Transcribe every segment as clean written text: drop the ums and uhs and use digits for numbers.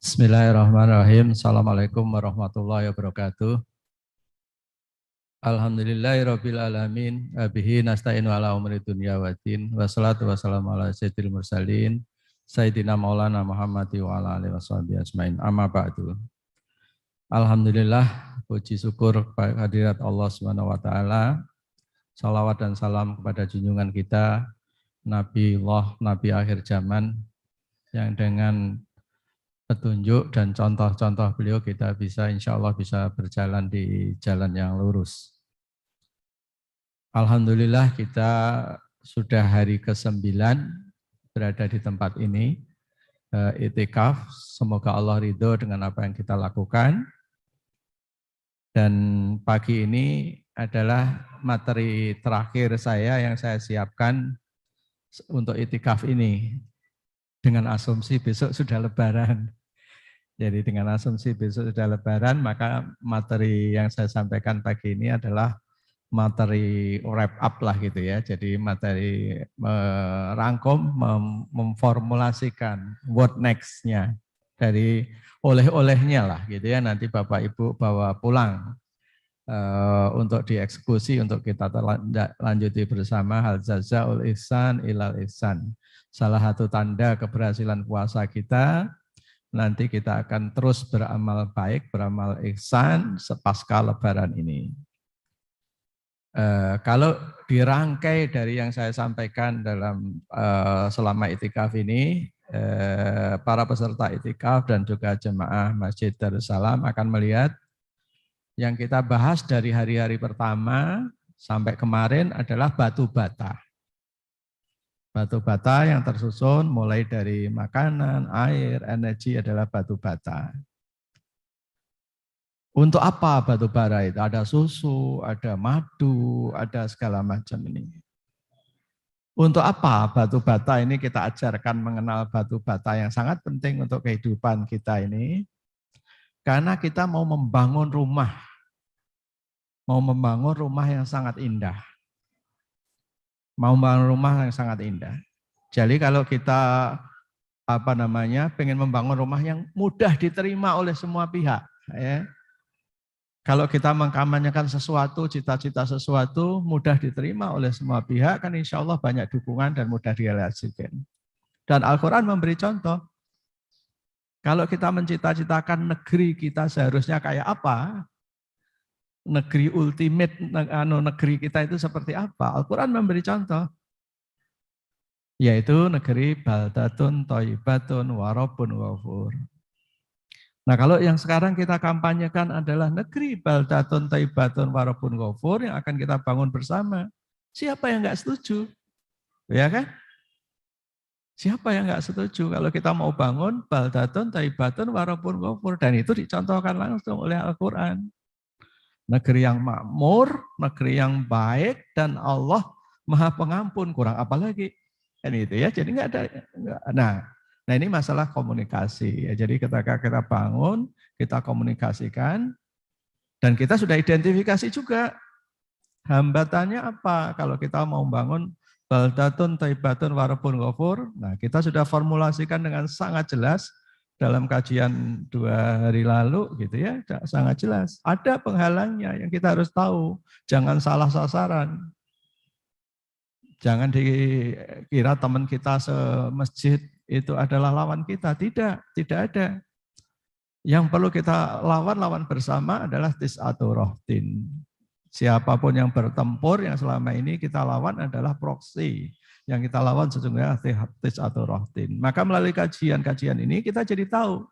Bismillahirrahmanirrahim. Assalamualaikum warahmatullahi wabarakatuh. Alhamdulillahirabbil alamin. Bihi nasta'inu ala umuri dunya waddin. Wassalatu wassalamu ala sayyidil mursalin. Sayyidina Maulana Muhammad wa ala alihi washabihi ajmain. Amma ba'du. Alhamdulillah, puji syukur kehadirat Allah Subhanahu wa taala. Salawat dan salam kepada junjungan kita Nabiullah, Nabi akhir zaman yang dengan petunjuk dan contoh-contoh beliau kita bisa insya Allah bisa berjalan di jalan yang lurus. Alhamdulillah kita sudah hari ke-9 berada di tempat ini, i'tikaf. Semoga Allah ridho dengan apa yang kita lakukan. Dan pagi ini adalah materi terakhir saya yang saya siapkan untuk i'tikaf ini. Dengan asumsi besok sudah lebaran. Jadi dengan asumsi besok sudah lebaran, maka materi yang saya sampaikan pagi ini adalah materi wrap up lah gitu ya. Jadi materi merangkum, memformulasikan what next-nya dari oleh-olehnya lah gitu ya. Nanti Bapak Ibu bawa pulang untuk dieksekusi, untuk kita lanjuti bersama. Hal jazaul ihsan ilal ihsan. Salah satu tanda keberhasilan puasa kita, nanti kita akan terus beramal baik, beramal ihsan sepasca lebaran ini. Kalau dirangkai dari yang saya sampaikan dalam selama i'tikaf ini, para peserta i'tikaf dan juga jemaah Masjid Darussalam akan melihat yang kita bahas dari hari-hari pertama sampai kemarin adalah batu bata. Batu bata yang tersusun mulai dari makanan, air, energi adalah batu bata. Untuk apa batu bara itu? Ada susu, ada madu, ada segala macam ini. Untuk apa batu bata ini kita ajarkan mengenal batu bata yang sangat penting untuk kehidupan kita ini? Karena kita mau membangun rumah. Mau membangun rumah yang sangat indah. Mau membangun rumah yang sangat indah. Jadi kalau kita pengen membangun rumah yang mudah diterima oleh semua pihak, ya. Kalau kita mengkampanyekan sesuatu, cita-cita sesuatu mudah diterima oleh semua pihak, kan insya Allah banyak dukungan dan mudah direalisasikan. Dan Al-Quran memberi contoh. Kalau kita mencita-citakan negeri kita seharusnya kayak apa? Negeri ultimate, negeri kita itu seperti apa? Al-Quran memberi contoh, yaitu negeri baldatun thayyibatun wa rabbun ghafur. Nah, kalau yang sekarang kita kampanyekan adalah negeri baldatun thayyibatun wa rabbun ghafur yang akan kita bangun bersama. Siapa yang enggak setuju? Ya kan? Siapa yang enggak setuju kalau kita mau bangun baldatun thayyibatun wa rabbun ghafur, dan itu dicontohkan langsung oleh Al-Quran. Negeri yang makmur, negeri yang baik, dan Allah Maha Pengampun, kurang apa lagi? Kan itu ya, jadi enggak ada. Nah ini masalah komunikasi. Ya, jadi ketika kita bangun, kita komunikasikan, dan kita sudah identifikasi juga hambatannya apa kalau kita mau bangun baldatun thayyibatun wa rabbun ghafur. Nah kita sudah formulasikan dengan sangat jelas. Dalam kajian 2 hari lalu gitu ya, sangat jelas. Ada penghalangnya yang kita harus tahu. Jangan salah sasaran. Jangan dikira teman kita semasjid itu adalah lawan kita. Tidak ada. Yang perlu kita lawan bersama adalah tis'atu rohtin. Siapapun yang bertempur, yang selama ini kita lawan adalah proksi. Yang kita lawan sesungguhnya tis'atu rohtin. Maka melalui kajian-kajian ini kita jadi tahu.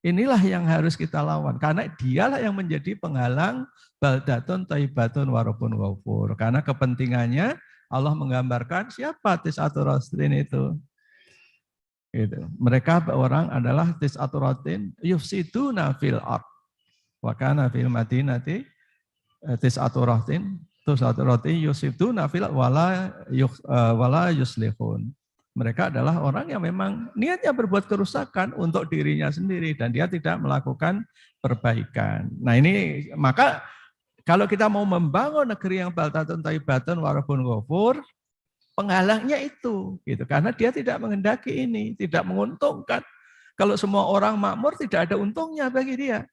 Inilah yang harus kita lawan. Karena dialah yang menjadi penghalang baldatun thayyibatun wa rabbun ghafur. Karena kepentingannya Allah menggambarkan siapa tis'atu rohtin itu. Gitu. Mereka orang adalah tis'atu rohtin yufsiduna fil ard. Wa kana fil madinati tis'atu rohtin. Tis'atu rohtin yufsiduna fil wala yuslihun. Mereka adalah orang yang memang niatnya berbuat kerusakan untuk dirinya sendiri dan dia tidak melakukan perbaikan. Nah ini maka kalau kita mau membangun negeri yang baldatun thayyibatun wa rabbun ghafur, penghalangnya itu gitu, karena dia tidak menghendaki ini, tidak menguntungkan. Kalau semua orang makmur tidak ada untungnya bagi dia.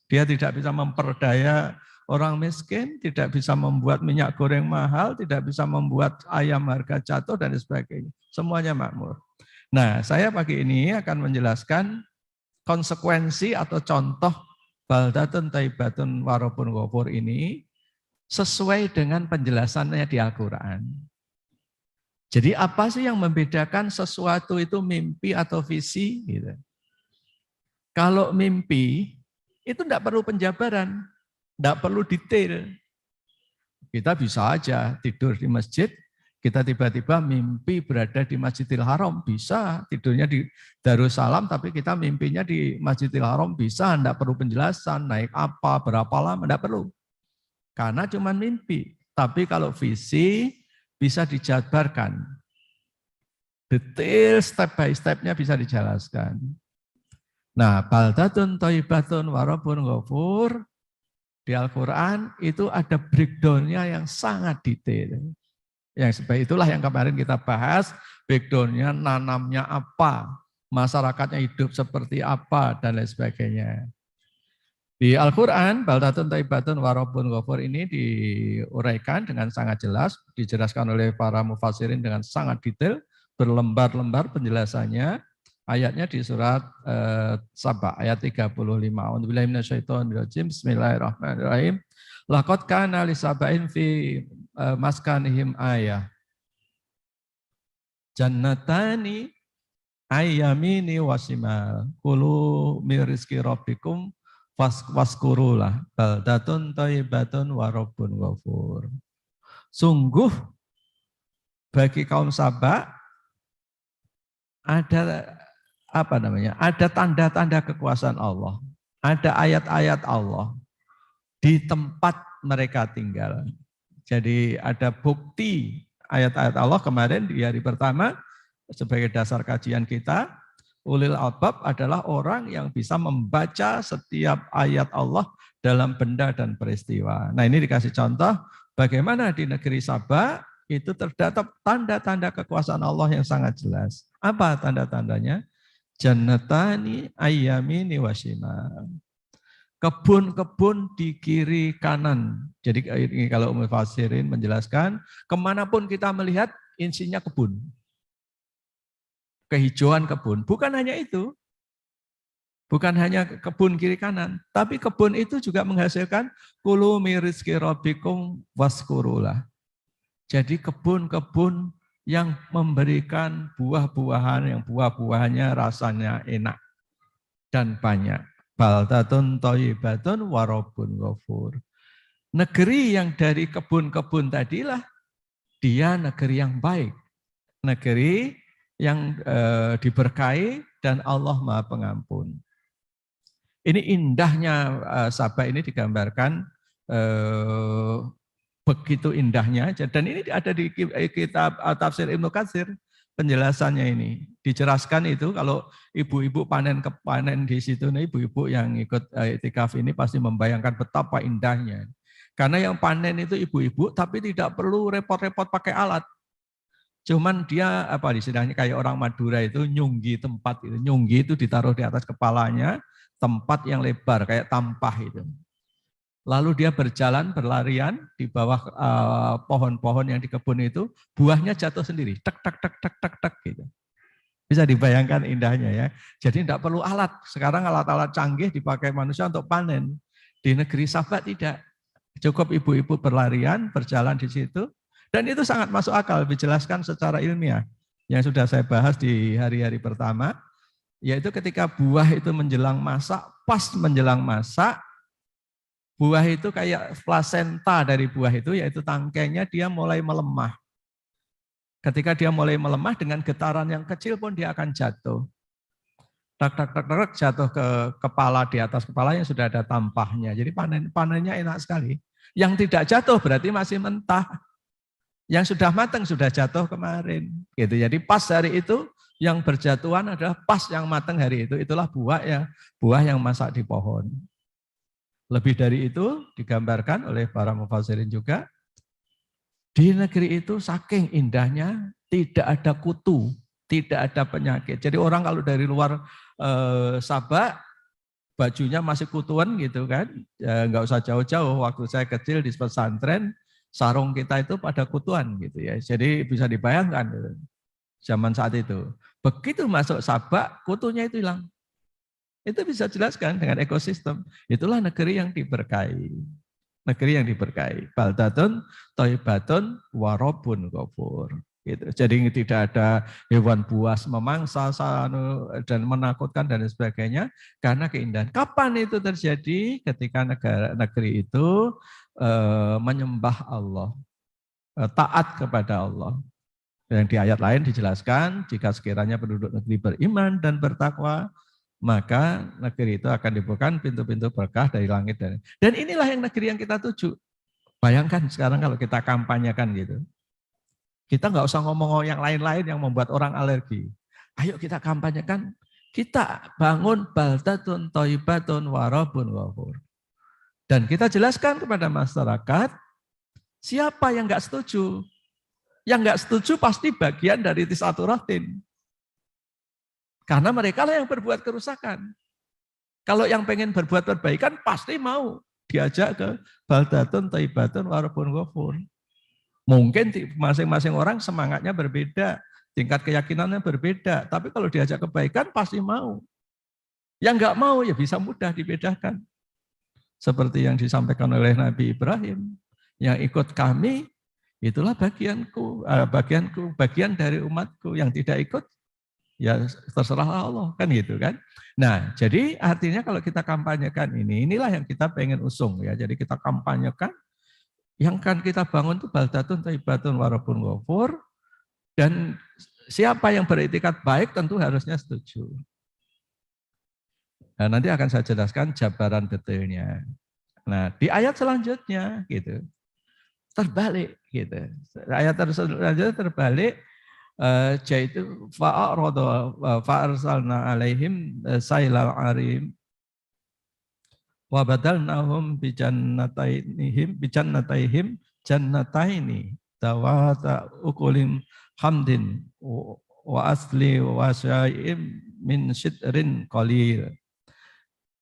Dia tidak bisa memperdaya orang miskin, tidak bisa membuat minyak goreng mahal, tidak bisa membuat ayam harga jatuh dan sebagainya. Semuanya makmur. Nah, saya pagi ini akan menjelaskan konsekuensi atau contoh baldatun taibatun warabun ghafur ini sesuai dengan penjelasannya di Al-Quran. Jadi apa sih yang membedakan sesuatu itu mimpi atau visi? Gitu. Kalau mimpi, itu tidak perlu penjabaran, tidak perlu detail. Kita bisa aja tidur di masjid, kita tiba-tiba mimpi berada di Masjidil Haram, bisa. Tidurnya di Darussalam, tapi kita mimpinya di Masjidil Haram, bisa. Tidak perlu penjelasan, naik apa, berapa lama, tidak perlu. Karena cuma mimpi. Tapi kalau visi, bisa dijabarkan. Detail step by step-nya bisa dijelaskan. Nah, baldatun thayyibatun warabun ghafur di Al-Quran itu ada breakdown-nya yang sangat detail. Yang sebab itulah yang kemarin kita bahas, breakdown-nya nanamnya apa, masyarakatnya hidup seperti apa, dan lain sebagainya. Di Al-Quran, baldatun thayyibatun warabun ghafur ini diuraikan dengan sangat jelas, dijelaskan oleh para mufassirin dengan sangat detail, berlembar-lembar penjelasannya. Ayatnya di surat Saba ayat 35. A'udzubillahi minasyaitonirrajim. Bismillahirrahmanirrahim. Laqad kana li sab'in fi maskanihim ayah. Jannatani ayyamini wasimal. Kulu min rizqi rabbikum waskurulah. Baldatun thayyibatun wa rabbun ghafur. Sungguh bagi kaum Saba ada ada tanda-tanda kekuasaan Allah, ada ayat-ayat Allah di tempat mereka tinggal. Jadi ada bukti ayat-ayat Allah kemarin di hari pertama sebagai dasar kajian kita. Ulil albab adalah orang yang bisa membaca setiap ayat Allah dalam benda dan peristiwa. Nah, ini dikasih contoh bagaimana di negeri Saba itu terdapat tanda-tanda kekuasaan Allah yang sangat jelas. Apa tanda-tandanya? Jannatani ayyamini wasyimal. Kebun-kebun di kiri kanan. Jadi ini kalau mufassirin menjelaskan, kemanapun kita melihat isinya kebun. Kehijauan kebun. Bukan hanya itu. Bukan hanya kebun kiri kanan. Tapi kebun itu juga menghasilkan kulu min rizqi rabbikum waskurulah. Jadi kebun-kebun yang memberikan buah-buahan yang buah-buahannya rasanya enak dan banyak. Baldatun thayyibatun wa rabbun ghafur. Negeri yang dari kebun-kebun tadilah dia negeri yang baik. Negeri yang diberkahi dan Allah Maha Pengampun. Ini indahnya Saba ini digambarkan begitu indahnya, dan ini ada di kitab Tafsir Ibnu Katsir penjelasannya ini. Dijelaskan itu kalau ibu-ibu panen di situ, nih ibu-ibu yang ikut itikaf ini pasti membayangkan betapa indahnya. Karena yang panen itu ibu-ibu, tapi tidak perlu repot-repot pakai alat. Cuman dia istilahnya kayak orang Madura itu nyunggi tempat itu. Nyunggi itu ditaruh di atas kepalanya, tempat yang lebar kayak tampah itu. Lalu dia berjalan, berlarian di bawah pohon-pohon yang di kebun itu, buahnya jatuh sendiri, tek tek tek tek tek tek gitu. Bisa dibayangkan indahnya ya. Jadi tidak perlu alat. Sekarang alat-alat canggih dipakai manusia untuk panen. Di negeri Saba tidak. Cukup ibu-ibu berlarian, berjalan di situ. Dan itu sangat masuk akal, dijelaskan secara ilmiah. Yang sudah saya bahas di hari-hari pertama, yaitu ketika buah itu menjelang masak, pas menjelang masak, buah itu kayak plasenta dari buah itu, yaitu tangkainya dia mulai melemah. Ketika dia mulai melemah dengan getaran yang kecil pun dia akan jatuh. Tak tak tak tak jatuh ke kepala, di atas kepalanya sudah ada tampahnya. Jadi panennya enak sekali. Yang tidak jatuh berarti masih mentah. Yang sudah matang sudah jatuh kemarin. Gitu. Jadi pas hari itu yang berjatuhan adalah pas yang matang hari itu. Itulah buah yang masak di pohon. Lebih dari itu digambarkan oleh para mufassirin juga, di negeri itu saking indahnya tidak ada kutu. Tidak ada penyakit. Jadi orang kalau dari luar Sabah, bajunya masih kutuan gitu kan, ya, nggak usah jauh-jauh. Waktu saya kecil di pesantren, sarung kita itu pada kutuan gitu ya. Jadi bisa dibayangkan gitu, zaman saat itu. Begitu masuk Sabah, kutunya itu hilang. Itu bisa jelaskan dengan ekosistem. Itulah negeri yang diberkahi. Negeri yang diberkahi. Baldatun, Thayyibatun, Warobun Ghafur. Gitu. Jadi tidak ada hewan buas memangsa dan menakutkan dan sebagainya karena keindahan. Kapan itu terjadi? Ketika negeri itu menyembah Allah, taat kepada Allah. Yang di ayat lain dijelaskan, jika sekiranya penduduk negeri beriman dan bertakwa, maka negeri itu akan dibukakan pintu-pintu berkah dari langit. Dan inilah yang negeri yang kita tuju. Bayangkan sekarang kalau kita kampanyekan gitu. Kita nggak usah ngomong yang lain-lain yang membuat orang alergi. Ayo kita kampanyekan, kita bangun baldatun thayyibatun warabun ghafur. Dan kita jelaskan kepada masyarakat, siapa yang nggak setuju? Yang nggak setuju pasti bagian dari tisaturatin. Karena mereka lah yang berbuat kerusakan. Kalau yang pengen berbuat perbaikan pasti mau diajak ke baldatun thayyibatun warabun ghafur. Mungkin masing-masing orang semangatnya berbeda, tingkat keyakinannya berbeda, tapi kalau diajak kebaikan pasti mau. Yang enggak mau ya bisa mudah dibedakan. Seperti yang disampaikan oleh Nabi Ibrahim, yang ikut kami itulah bagian dari umatku, yang tidak ikut ya terserah Allah, kan gitu kan. Nah, jadi artinya kalau kita kampanyekan inilah yang kita pengen usung ya. Jadi kita kampanyekan yang kan kita bangun itu baldatun thayyibatun warabun ghafur, dan siapa yang beretikat baik tentu harusnya setuju. Nah, nanti akan saya jelaskan jabaran detailnya. Nah, di ayat selanjutnya gitu. Terbalik gitu. Ayat selanjutnya terbalik, yaitu fa'arsalna alaihim sailal arim wa badalnahum bijannataihim jannataini tawata ukulin hamdin wa asli wa syai'im min syidrin qalil.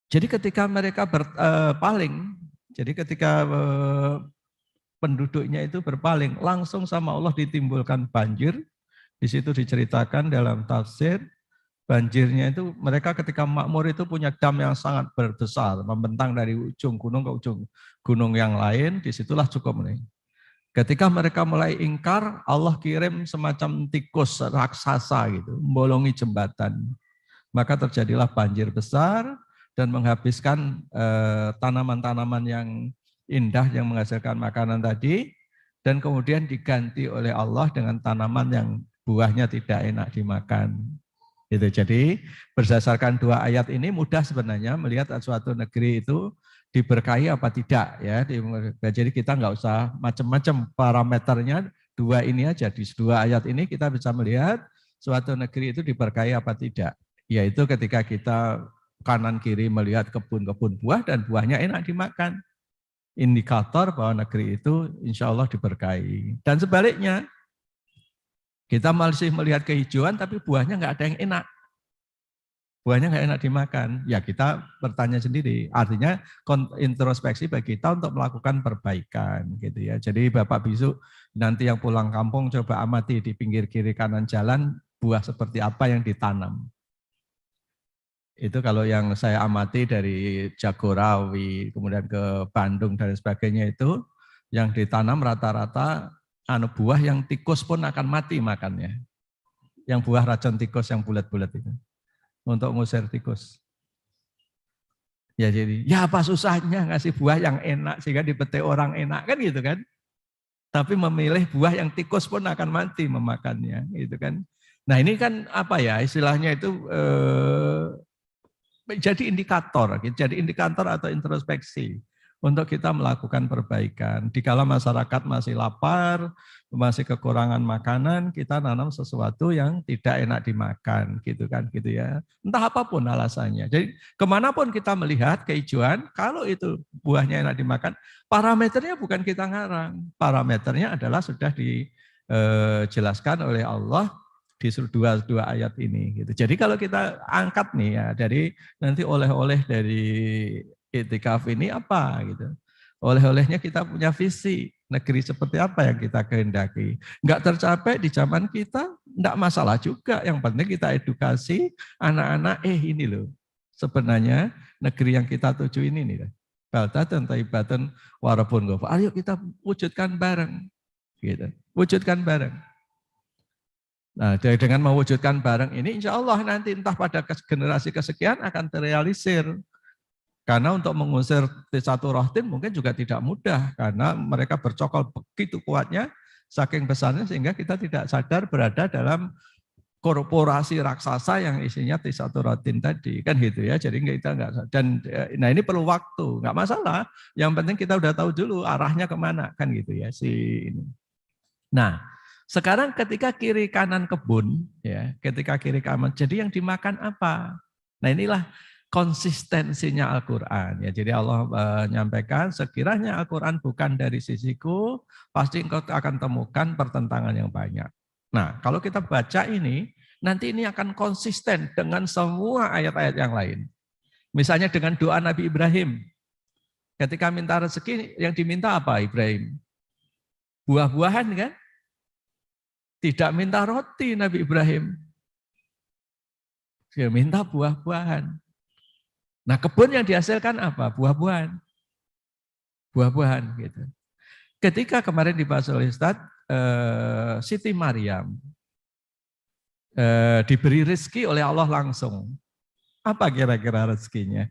Jadi ketika mereka berpaling, jadi ketika penduduknya itu berpaling, langsung sama Allah ditimbulkan banjir. Di situ diceritakan dalam tafsir, banjirnya itu mereka ketika makmur itu punya dam yang sangat besar, membentang dari ujung gunung ke ujung gunung yang lain, disitulah cukup nih. Ketika mereka mulai ingkar, Allah kirim semacam tikus raksasa gitu, membolongi jembatan. Maka terjadilah banjir besar dan menghabiskan tanaman-tanaman yang indah yang menghasilkan makanan tadi, dan kemudian diganti oleh Allah dengan tanaman yang buahnya tidak enak dimakan. Gitu. Jadi berdasarkan dua ayat ini mudah sebenarnya melihat suatu negeri itu diberkahi apa tidak ya. Jadi kita nggak usah macam-macam parameternya, dua ini aja. Di dua ayat ini kita bisa melihat suatu negeri itu diberkahi apa tidak. Yaitu ketika kita kanan kiri melihat kebun-kebun buah dan buahnya enak dimakan. Indikator bahwa negeri itu insya Allah diberkahi. Dan sebaliknya, kita masih melihat kehijauan tapi buahnya nggak ada yang enak. Buahnya nggak enak dimakan. Ya kita bertanya sendiri. Artinya introspeksi bagi kita untuk melakukan perbaikan gitu ya. Jadi Bapak Bisu nanti yang pulang kampung coba amati di pinggir kiri kanan jalan buah seperti apa yang ditanam. Itu kalau yang saya amati dari Jagorawi, kemudian ke Bandung dan sebagainya itu, yang ditanam rata-rata buah yang tikus pun akan mati makannya. Yang buah racun tikus yang bulat-bulat itu. Untuk ngusir tikus. Ya jadi, ya apa susahnya ngasih buah yang enak sehingga dipetik orang enak kan gitu kan. Tapi memilih buah yang tikus pun akan mati memakannya gitu kan. Nah ini kan apa ya istilahnya itu jadi indikator atau introspeksi untuk kita melakukan perbaikan. Dikala masyarakat masih lapar, masih kekurangan makanan, kita nanam sesuatu yang tidak enak dimakan, gitu kan, gitu ya. Entah apapun alasannya. Jadi kemanapun kita melihat kehijauan, kalau itu buahnya enak dimakan, parameternya bukan kita ngarang. Parameternya adalah sudah dijelaskan oleh Allah di dua ayat ini gitu. Jadi kalau kita angkat nih ya dari nanti oleh-oleh dari i'tikaf ini apa gitu. Oleh-olehnya kita punya visi negeri seperti apa yang kita kehendaki. Enggak tercapai di zaman kita, enggak masalah juga. Yang penting kita edukasi anak-anak, ini loh. Sebenarnya negeri yang kita tuju ini nih. Baldatun thayyibatun wa rabbun ghafur. Ayo kita wujudkan bareng. Gitu. Wujudkan bareng. Nah, dengan mewujudkan bareng ini, insya Allah nanti entah pada generasi kesekian akan terrealisir. Karena untuk mengusir T1 mungkin juga tidak mudah, karena mereka bercokol begitu kuatnya, saking besarnya sehingga kita tidak sadar berada dalam korporasi raksasa yang isinya T1 tadi, kan gitu ya. Jadi kita enggak, dan nah ini perlu waktu, enggak masalah. Yang penting kita udah tahu dulu arahnya kemana, kan gitu ya si ini. Nah, sekarang ketika kiri kanan kebun, ya, ketika kiri kanan, jadi yang dimakan apa? Nah inilah konsistensinya Al-Quran. Ya, jadi Allah menyampaikan, sekiranya Al-Quran bukan dari sisiku, pasti engkau akan temukan pertentangan yang banyak. Nah, kalau kita baca ini, nanti ini akan konsisten dengan semua ayat-ayat yang lain. Misalnya dengan doa Nabi Ibrahim. Ketika minta rezeki, yang diminta apa Ibrahim? Buah-buahan kan? Tidak minta roti Nabi Ibrahim. Dia minta buah-buahan. Nah, kebun yang dihasilkan apa? Buah-buahan. Buah-buahan gitu. Ketika kemarin dibahas oleh Ustaz, Siti Maryam diberi rezeki oleh Allah langsung. Apa kira-kira rezekinya?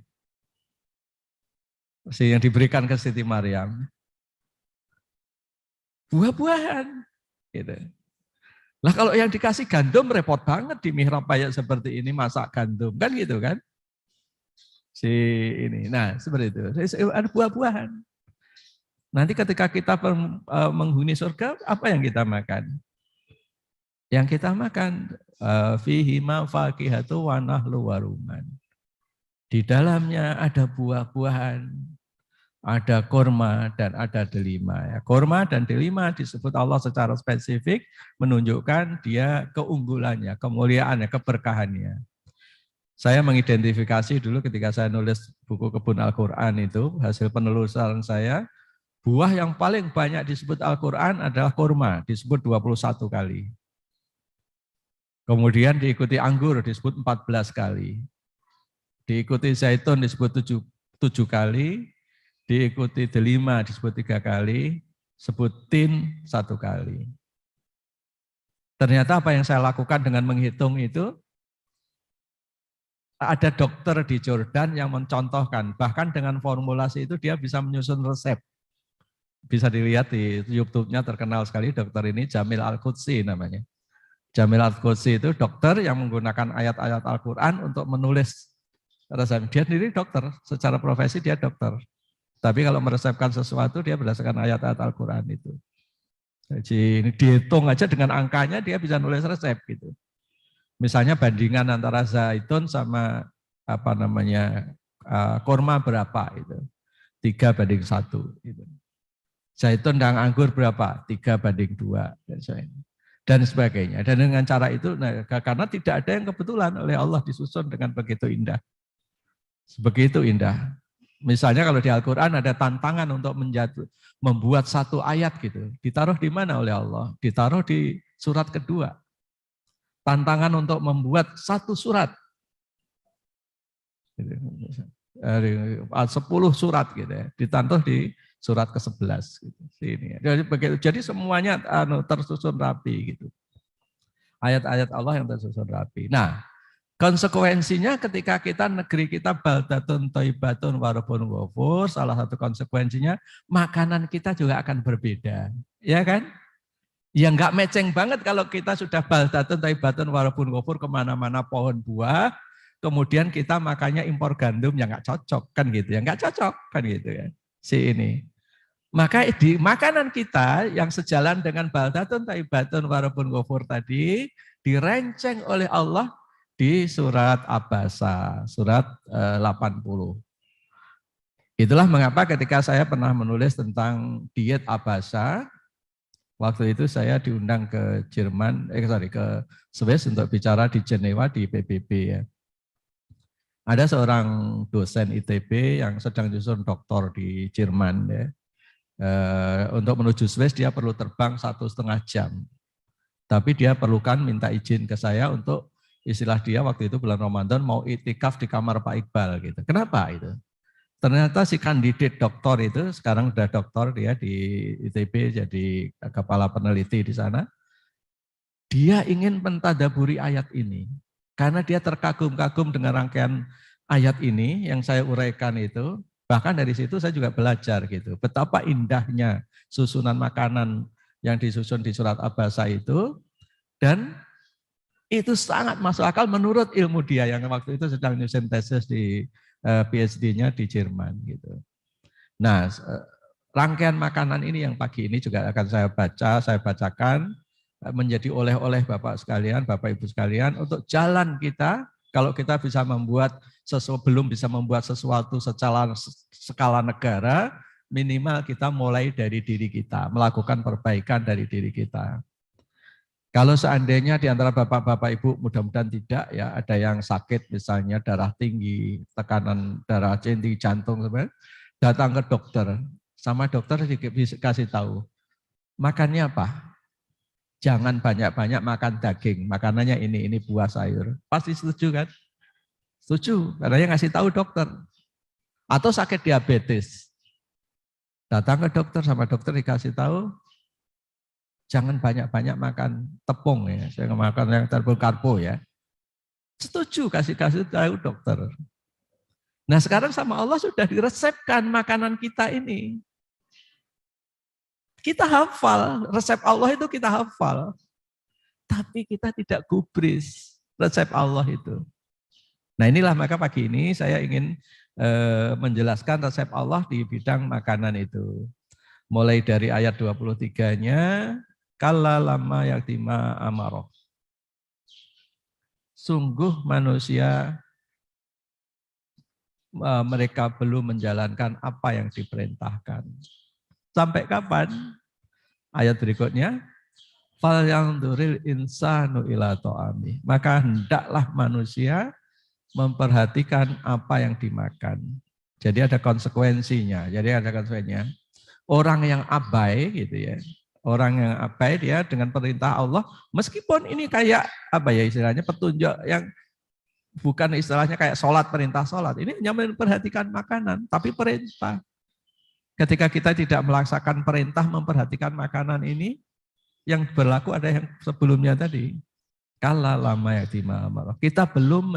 Yang diberikan ke Siti Maryam. Buah-buahan. Gitu. Lah kalau yang dikasih gandum repot banget di mihrab kayak seperti ini, masak gandum kan gitu kan? Si ini. Nah, seperti itu. Ada buah-buahan. Nanti ketika kita menghuni surga, apa yang kita makan? Yang kita makan fihi ma faqihatu wa nahlu wa rumman. Di dalamnya ada buah-buahan, ada kurma dan ada delima. Ya, kurma dan delima disebut Allah secara spesifik menunjukkan dia keunggulannya, kemuliaannya, keberkahannya. Saya mengidentifikasi dulu ketika saya nulis buku Kebun Al-Quran itu, hasil penelusuran saya, buah yang paling banyak disebut Al-Quran adalah kurma, disebut 21 kali. Kemudian diikuti anggur, disebut 14 kali. Diikuti zaitun, disebut 7 kali. Diikuti delima disebut 3 kali, sebutin 1 kali. Ternyata apa yang saya lakukan dengan menghitung itu, ada dokter di Jordan yang mencontohkan, bahkan dengan formulasi itu dia bisa menyusun resep. Bisa dilihat di YouTube-nya terkenal sekali, dokter ini Jamil Al-Qudsi namanya. Jamil Al-Qudsi itu dokter yang menggunakan ayat-ayat Al-Quran untuk menulis resep. Dia sendiri dokter, secara profesi dia dokter. Tapi kalau meresepkan sesuatu, dia berdasarkan ayat-ayat Al-Quran itu. Jadi ini dihitung aja dengan angkanya, dia bisa nulis resep gitu. Misalnya bandingan antara zaitun sama kurma berapa itu. 3:1 gitu. Zaitun dan anggur berapa? 3:2 dan sebagainya. Dan dengan cara itu, nah, karena tidak ada yang kebetulan, oleh Allah disusun dengan begitu indah. Begitu indah. Misalnya kalau di Al-Quran ada tantangan untuk membuat satu ayat gitu. Ditaruh di mana oleh Allah? Ditaruh di surat kedua. Tantangan untuk membuat satu surat. 10 surat gitu ya. Ditaruh di surat ke-11 gitu. Jadi semuanya tersusun rapi gitu. Ayat-ayat Allah yang tersusun rapi. Nah, konsekuensinya ketika negeri kita baldatun thayyibatun wa rabbun ghafur, salah satu konsekuensinya makanan kita juga akan berbeda. Ya kan? Ya enggak matching banget kalau kita sudah baldatun thayyibatun wa rabbun ghafur kemana-mana pohon buah, kemudian kita makannya impor gandum yang enggak cocok kan gitu ya. Enggak cocok kan gitu ya. Si ini. Maka di makanan kita yang sejalan dengan baldatun thayyibatun wa rabbun ghafur tadi direnceng oleh Allah di surat Abasa, surat 80. Itulah mengapa ketika saya pernah menulis tentang diet Abasa, Waktu itu saya diundang ke Jerman, ke Swiss untuk bicara di Jenewa di PBB ya. Ada seorang dosen ITB yang sedang nyusun doktor di Jerman ya. Untuk menuju Swiss dia perlu terbang 1,5 jam. Tapi dia perlukan minta izin ke saya untuk istilah dia waktu itu bulan Ramadan mau itikaf di kamar Pak Iqbal gitu. Kenapa itu? Ternyata si kandidat doktor itu sekarang sudah doktor dia di ITB jadi kepala peneliti di sana. Dia ingin mentadaburi ayat ini karena dia terkagum-kagum dengan rangkaian ayat ini yang saya uraikan itu. Bahkan dari situ saya juga belajar gitu. Betapa indahnya susunan makanan yang disusun di surat Abasa itu dan itu sangat masuk akal menurut ilmu dia yang waktu itu sedang nyusun tesis di PhD-nya di Jerman gitu. Nah, rangkaian makanan ini yang pagi ini juga akan saya bacakan menjadi oleh-oleh Bapak sekalian, Bapak Ibu sekalian untuk jalan kita kalau kita bisa membuat belum bisa membuat sesuatu skala negara, minimal kita mulai dari diri kita, melakukan perbaikan dari diri kita. Kalau seandainya di antara bapak-bapak ibu mudah-mudahan tidak ya, ada yang sakit misalnya darah tinggi, tekanan darah tinggi, jantung sebenarnya, datang ke dokter, sama dokter dikasih tahu, makannya apa? Jangan banyak-banyak makan daging, makanannya ini buah sayur. Pasti setuju kan? Setuju, karena yang ngasih tahu dokter. Atau sakit diabetes, datang ke dokter sama dokter dikasih tahu, jangan banyak-banyak makan tepung ya, saya makan yang karbo ya. Setuju kasih tahu dokter. Nah sekarang sama Allah sudah diresepkan makanan kita ini. Kita hafal, resep Allah itu kita hafal. Tapi kita tidak gubris resep Allah itu. Nah inilah maka pagi ini saya ingin menjelaskan resep Allah di bidang makanan itu. Mulai dari ayat 23-nya, kalla lama yaktima amaroh. Sungguh manusia mereka belum menjalankan apa yang diperintahkan. Sampai kapan? Ayat berikutnya, fal yanduril insanu ila ta'ami. Maka hendaklah manusia memperhatikan apa yang dimakan. Jadi ada konsekuensinya. Orang yang abai gitu ya. Orang yang abai dia dengan perintah Allah, meskipun ini kayak apa ya istilahnya petunjuk yang bukan istilahnya kayak sholat, perintah sholat. Ini hanya memperhatikan makanan, tapi perintah. Ketika kita tidak melaksanakan perintah memperhatikan makanan ini, yang berlaku ada yang sebelumnya tadi. Kala lama yatima amarah. Kita belum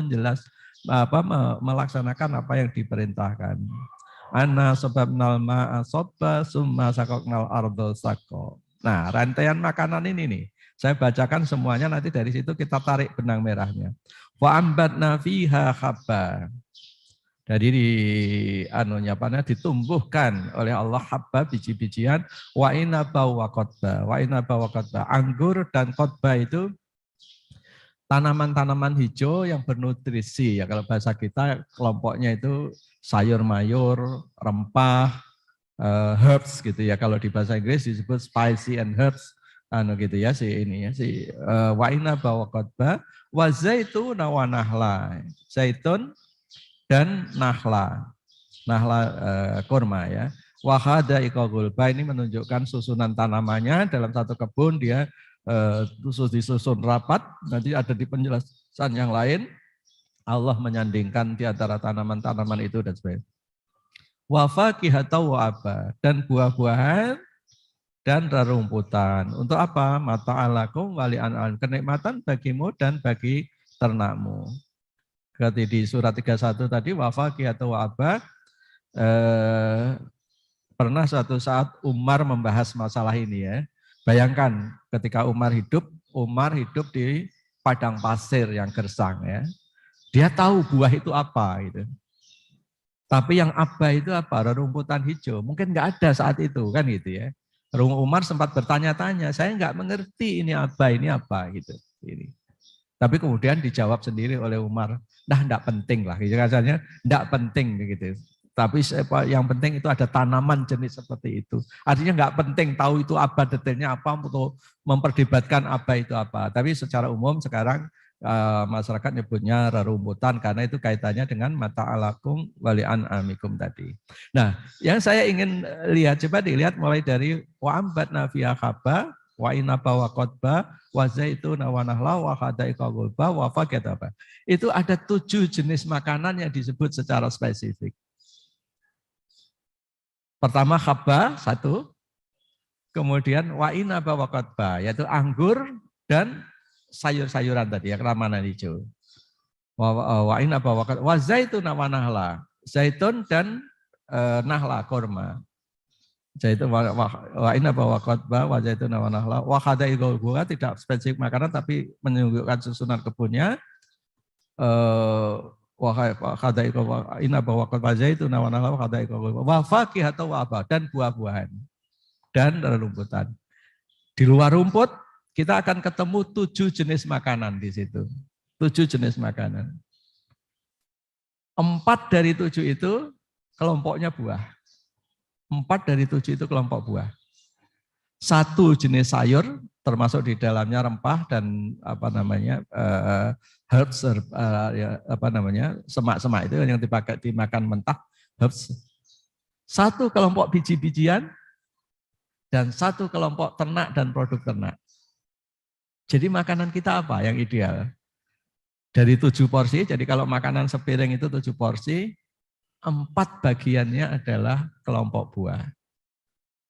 melaksanakan apa yang diperintahkan. Anna sababnal ma'a sabba summa sakoknal ardo sako. Nah, rantaian makanan ini nih, saya bacakan semuanya, nanti dari situ kita tarik benang merahnya. Wa ambatna fiha habba. Jadi ditumbuhkan oleh Allah habba, biji-bijian, wa inaba wa qotba. Wa inaba wa qotba. Anggur dan qotba itu tanaman-tanaman hijau yang bernutrisi. Ya kalau bahasa kita kelompoknya itu sayur mayur, rempah, herbs gitu ya. Kalau di bahasa Inggris disebut spicy and herbs, gitu ya wa inaba wa qotba wa zaitun wa nahla. Zaitun dan nahla kurma ya. Wa hada'iqa gulba, ini menunjukkan susunan tanamannya dalam satu kebun dia disusun rapat, nanti ada di penjelasan yang lain Allah menyandingkan di antara tanaman-tanaman itu dan sebagainya. Wa faqihatu wa aba, dan buah-buahan dan rerumputan. Untuk apa? Mata'alakum wali an'an, kenikmatan bagimu dan bagi ternakmu. Berarti di surat 31 tadi wa faqihatu wa aba, pernah suatu saat Umar membahas masalah ini ya. Bayangkan ketika Umar hidup di padang pasir yang gersang ya. Dia tahu buah itu apa gitu. Tapi yang aba itu apa? Rerumputan hijau. Mungkin nggak ada saat itu kan gitu ya. Umar sempat bertanya-tanya, saya nggak mengerti ini apa gitu. Ini. Tapi kemudian dijawab sendiri oleh Umar, nah enggak penting lah, gitu rasanya enggak penting gitu. Tapi yang penting itu ada tanaman jenis seperti itu. Artinya nggak penting tahu itu apa, detailnya apa, untuk memperdebatkan apa itu apa. Tapi secara umum sekarang masyarakat nyebutnya rerumputan karena itu kaitannya dengan mata alakum wali an'amikum tadi. Nah, yang saya ingin lihat, coba dilihat mulai dari wa'ambat nafiya khaba, wa inaba wa qodba, wa zaituna wa nahla, wa hadaika gulba, wa faketaba. Itu ada 7 jenis makanan yang disebut secara spesifik. Pertama khaba, 1. Kemudian wa inaba wa qodba, yaitu anggur dan sayur-sayuran tadi, yang ramanan hijau. Wa inaba wa qodba, wa zaituna wa nahla, zaitun dan nahla, korma. Zaitun wa inaba wa qodba, wa zaituna wa nahla, wa hadaika gulba, tidak spesifik makanan tapi menunjukkan susunan kebunnya. Wa inaba wa qodba zaitun wa nahla wa hadaika gulba, wa fakihata wa aba, dan buah-buahan dan rerumputan. Di luar rumput kita akan ketemu 7 jenis makanan di situ. 7 jenis makanan. 4 dari 7 itu kelompoknya buah. 4 dari 7 itu kelompok buah. 1 jenis sayur, termasuk di dalamnya rempah dan herbs, semak-semak itu yang dipakai dimakan mentah, herbs. 1 kelompok biji-bijian dan 1 kelompok ternak dan produk ternak. Jadi makanan kita apa yang ideal? Dari 7 porsi, jadi kalau makanan sepiring itu 7 porsi, 4 bagiannya adalah kelompok buah.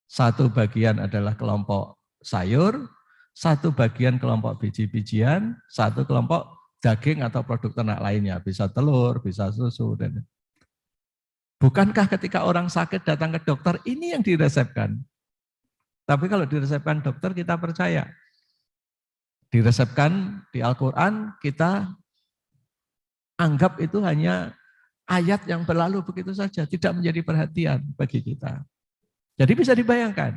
1 bagian adalah kelompok sayur, 1 bagian kelompok biji-bijian, 1 kelompok daging atau produk ternak lainnya, bisa telur, bisa susu. Dan bukankah ketika orang sakit datang ke dokter, ini yang diresepkan? Tapi kalau diresepkan dokter kita percaya. Diresepkan di Al-Quran, kita anggap itu hanya ayat yang berlalu begitu saja, tidak menjadi perhatian bagi kita. Jadi bisa dibayangkan,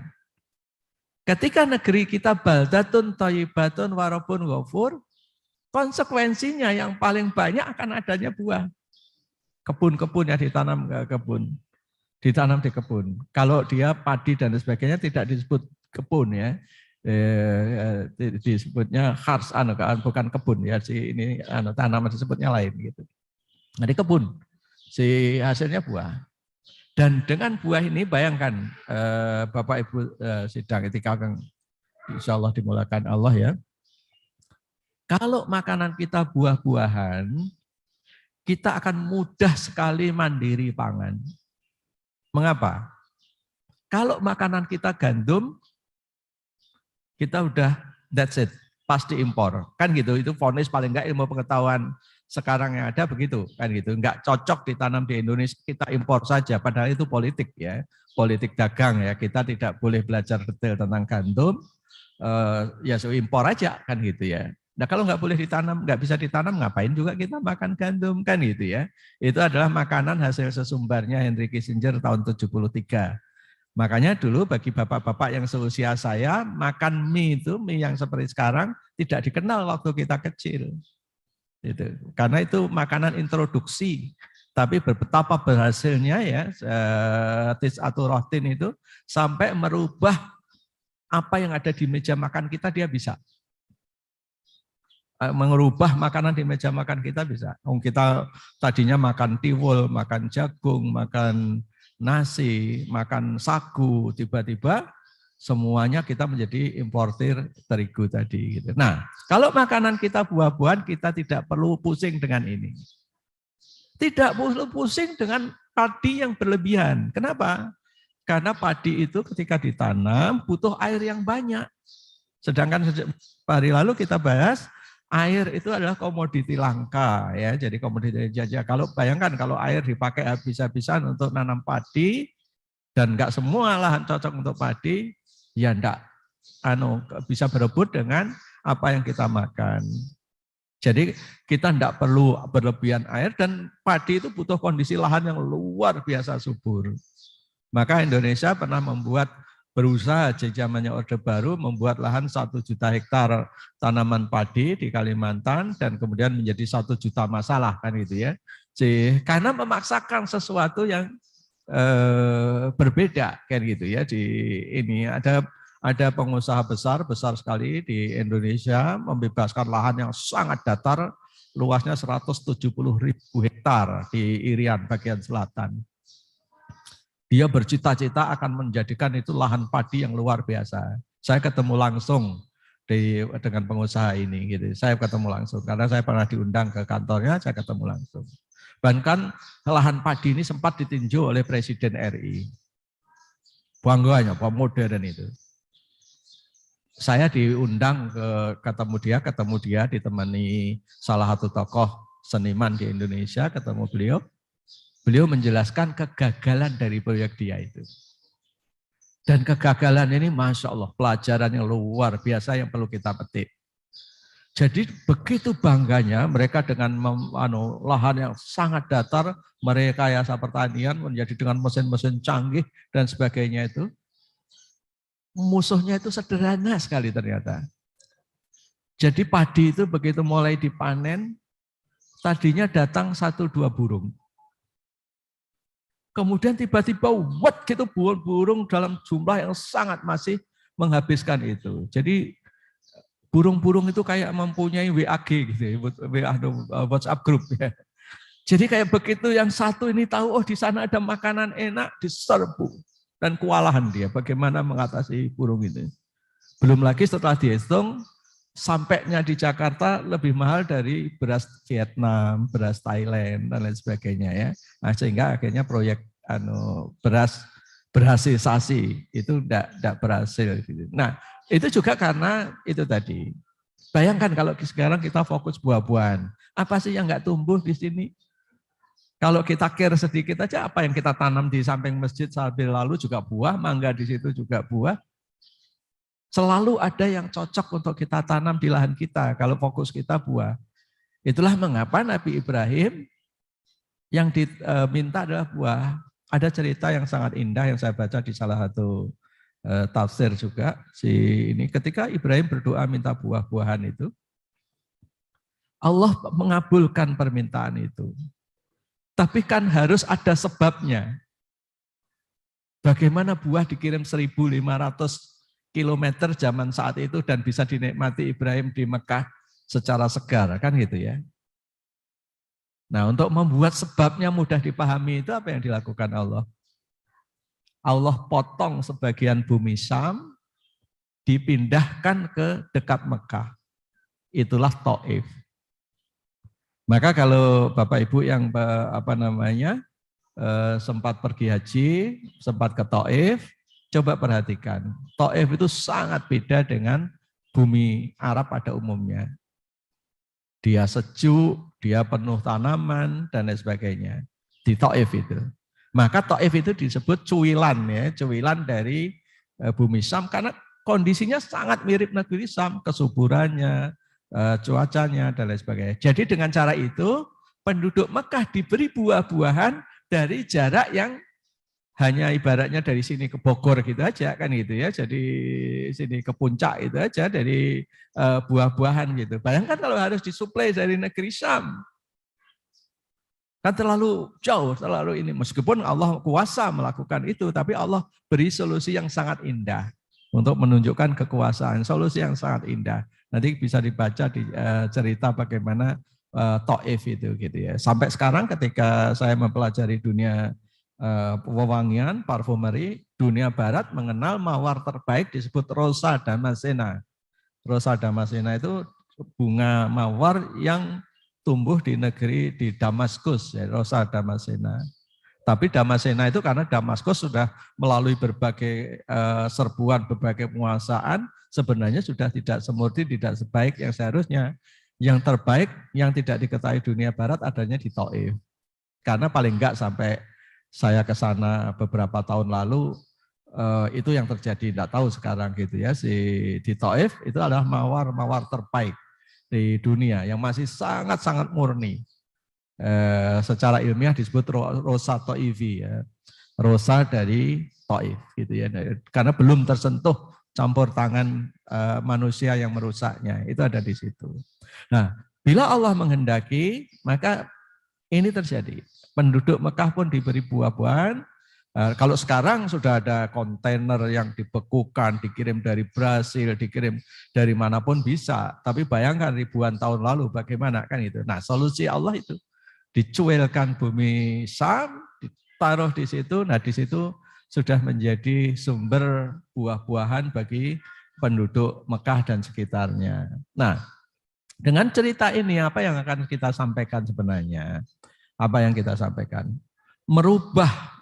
ketika negeri kita baldatun thayyibatun wa rabbun ghafur, konsekuensinya yang paling banyak akan adanya buah. Kebun-kebun yang ditanam ke kebun, ditanam di kebun. Kalau dia padi dan sebagainya tidak disebut kebun ya. Disebutnya khars, bukan kebun ya, si ini tanaman disebutnya lain gitu. Jadi kebun, si hasilnya buah. Dan dengan buah ini bayangkan Bapak Ibu sidang etika yang insya Allah dimulakan Allah ya. Kalau makanan kita buah-buahan, kita akan mudah sekali mandiri pangan. Mengapa? Kalau makanan kita gandum, kita udah that's it, pasti impor. Kan gitu, itu vonis paling enggak ilmu pengetahuan sekarang yang ada begitu, kan gitu. Enggak cocok ditanam di Indonesia, kita impor saja. Padahal itu politik ya, politik dagang ya. Kita tidak boleh belajar detail tentang gandum, ya impor aja kan gitu ya. Nah kalau nggak boleh ditanam, nggak bisa ditanam, ngapain juga kita makan gandum kan gitu ya. Itu adalah makanan hasil sesumbarnya Henry Kissinger tahun 73. Makanya dulu bagi bapak-bapak yang seusia saya, makan mie itu, mie yang seperti sekarang tidak dikenal waktu kita kecil. Gitu. Karena itu makanan introduksi. Tapi betapa berhasilnya ya, tis'atur-rohtin itu sampai merubah apa yang ada di meja makan kita, dia bisa. Mengubah makanan di meja makan kita bisa. Kita tadinya makan tiwul, makan jagung, makan nasi, makan sagu, tiba-tiba semuanya kita menjadi importir terigu tadi. Gitu. Nah, kalau makanan kita buah-buahan, kita tidak perlu pusing dengan ini. Tidak perlu pusing dengan padi yang berlebihan. Kenapa? Karena padi itu ketika ditanam butuh air yang banyak. Sedangkan hari lalu kita bahas, air itu adalah komoditi langka ya, jadi komoditi jajah. Kalau bayangkan kalau air dipakai habis-habisan untuk nanam padi dan enggak semua lahan cocok untuk padi, ya enggak bisa berebut dengan apa yang kita makan. Jadi kita enggak perlu berlebihan air dan padi itu butuh kondisi lahan yang luar biasa subur. Maka Indonesia pernah berusaha di zamannya Orde Baru membuat lahan 1 juta hektar tanaman padi di Kalimantan dan kemudian menjadi 1 juta masalah kan gitu ya. Karena memaksakan sesuatu yang berbeda kan gitu ya. Di ini ada pengusaha besar sekali di Indonesia membebaskan lahan yang sangat datar, luasnya 170.000 hektar di Irian bagian selatan. Dia bercita-cita akan menjadikan itu lahan padi yang luar biasa. Saya ketemu langsung dengan pengusaha ini gitu. Saya ketemu langsung karena saya pernah diundang ke kantornya, saya ketemu langsung. Bahkan lahan padi ini sempat ditinjau oleh Presiden RI. Bangganya, modern itu. Saya diundang ketemu dia ditemani salah satu tokoh seniman di Indonesia, ketemu beliau. Beliau menjelaskan kegagalan dari proyek dia itu. Dan kegagalan ini Masya Allah, pelajaran yang luar biasa yang perlu kita petik. Jadi begitu bangganya mereka dengan lahan yang sangat datar, merekayasa pertanian menjadi dengan mesin-mesin canggih dan sebagainya itu. Musuhnya itu sederhana sekali ternyata. Jadi padi itu begitu mulai dipanen, tadinya datang 1-2 burung. Kemudian tiba-tiba gitu burung dalam jumlah yang sangat masih menghabiskan itu. Jadi burung-burung itu kayak mempunyai WAG gitu, WhatsApp group ya. Jadi kayak begitu yang satu ini tahu, oh di sana ada makanan enak, diserbu. Dan kewalahan dia bagaimana mengatasi burung itu. Belum lagi setelah dihitung, sampainya di Jakarta lebih mahal dari beras Vietnam, beras Thailand, dan lain sebagainya ya. Nah, sehingga akhirnya proyek beras berhasilsasi itu tidak berhasil. Gitu. Nah, itu juga karena itu tadi. Bayangkan kalau sekarang kita fokus buah-buahan, apa sih yang nggak tumbuh di sini? Kalau kita care sedikit aja, apa yang kita tanam di samping masjid sambil lalu juga buah, mangga di situ juga buah. Selalu ada yang cocok untuk kita tanam di lahan kita, kalau fokus kita buah. Itulah mengapa Nabi Ibrahim yang diminta adalah buah. Ada cerita yang sangat indah yang saya baca di salah satu tafsir juga. Ketika Ibrahim berdoa minta buah-buahan itu, Allah mengabulkan permintaan itu. Tapi kan harus ada sebabnya. Bagaimana buah dikirim 1.500 kilometer zaman saat itu dan bisa dinikmati Ibrahim di Mekah secara segar, kan gitu ya. Nah, untuk membuat sebabnya mudah dipahami itu apa yang dilakukan Allah? Allah potong sebagian bumi Syam, dipindahkan ke dekat Mekah. Itulah Taif. Maka kalau Bapak Ibu yang sempat pergi haji, sempat ke Taif, coba perhatikan. Taif itu sangat beda dengan bumi Arab pada umumnya. Dia sejuk, dia penuh tanaman, dan lain sebagainya. Di Taif itu. Maka Taif itu disebut cuilan, ya, cuilan dari bumi Syam, karena kondisinya sangat mirip negeri Syam, kesuburannya, cuacanya, dan lain sebagainya. Jadi dengan cara itu, penduduk Mekah diberi buah-buahan dari jarak yang hanya ibaratnya dari sini ke Bogor gitu aja kan gitu ya. Jadi sini ke puncak itu aja dari buah-buahan gitu. Bayangkan kalau harus disuplai dari negeri Syam. Kan terlalu jauh, terlalu ini. Meskipun Allah kuasa melakukan itu, tapi Allah beri solusi yang sangat indah untuk menunjukkan kekuasaan. Solusi yang sangat indah. Nanti bisa dibaca di cerita bagaimana Taif itu gitu ya. Sampai sekarang ketika saya mempelajari dunia pewangian, parfumeri, dunia barat mengenal mawar terbaik disebut Rosa Damascena. Rosa Damascena itu bunga mawar yang tumbuh di negeri di Damaskus, ya, Rosa Damascena. Tapi Damascena itu karena Damaskus sudah melalui berbagai serbuan, berbagai penguasaan, sebenarnya sudah tidak semurni, tidak sebaik yang seharusnya. Yang terbaik yang tidak diketahui dunia barat adanya di Taif. Karena paling enggak sampai saya ke sana beberapa tahun lalu, itu yang terjadi, tidak tahu sekarang gitu ya. Di Taif itu adalah mawar terbaik di dunia yang masih sangat-sangat murni. Secara ilmiah disebut Rosa Taifi, ya. Rosa dari Taif gitu ya. Karena belum tersentuh campur tangan manusia yang merusaknya, itu ada di situ. Nah, bila Allah menghendaki, maka ini terjadi. Penduduk Mekah pun diberi buah-buahan, Kalau sekarang sudah ada kontainer yang dibekukan, dikirim dari Brasil, dikirim dari manapun bisa. Tapi bayangkan ribuan tahun lalu bagaimana kan itu. Nah, solusi Allah itu dicuilkan bumi Syam, ditaruh di situ. Nah, di situ sudah menjadi sumber buah-buahan bagi penduduk Mekah dan sekitarnya. Nah, dengan cerita ini apa yang akan kita sampaikan sebenarnya? Apa yang kita sampaikan? Merubah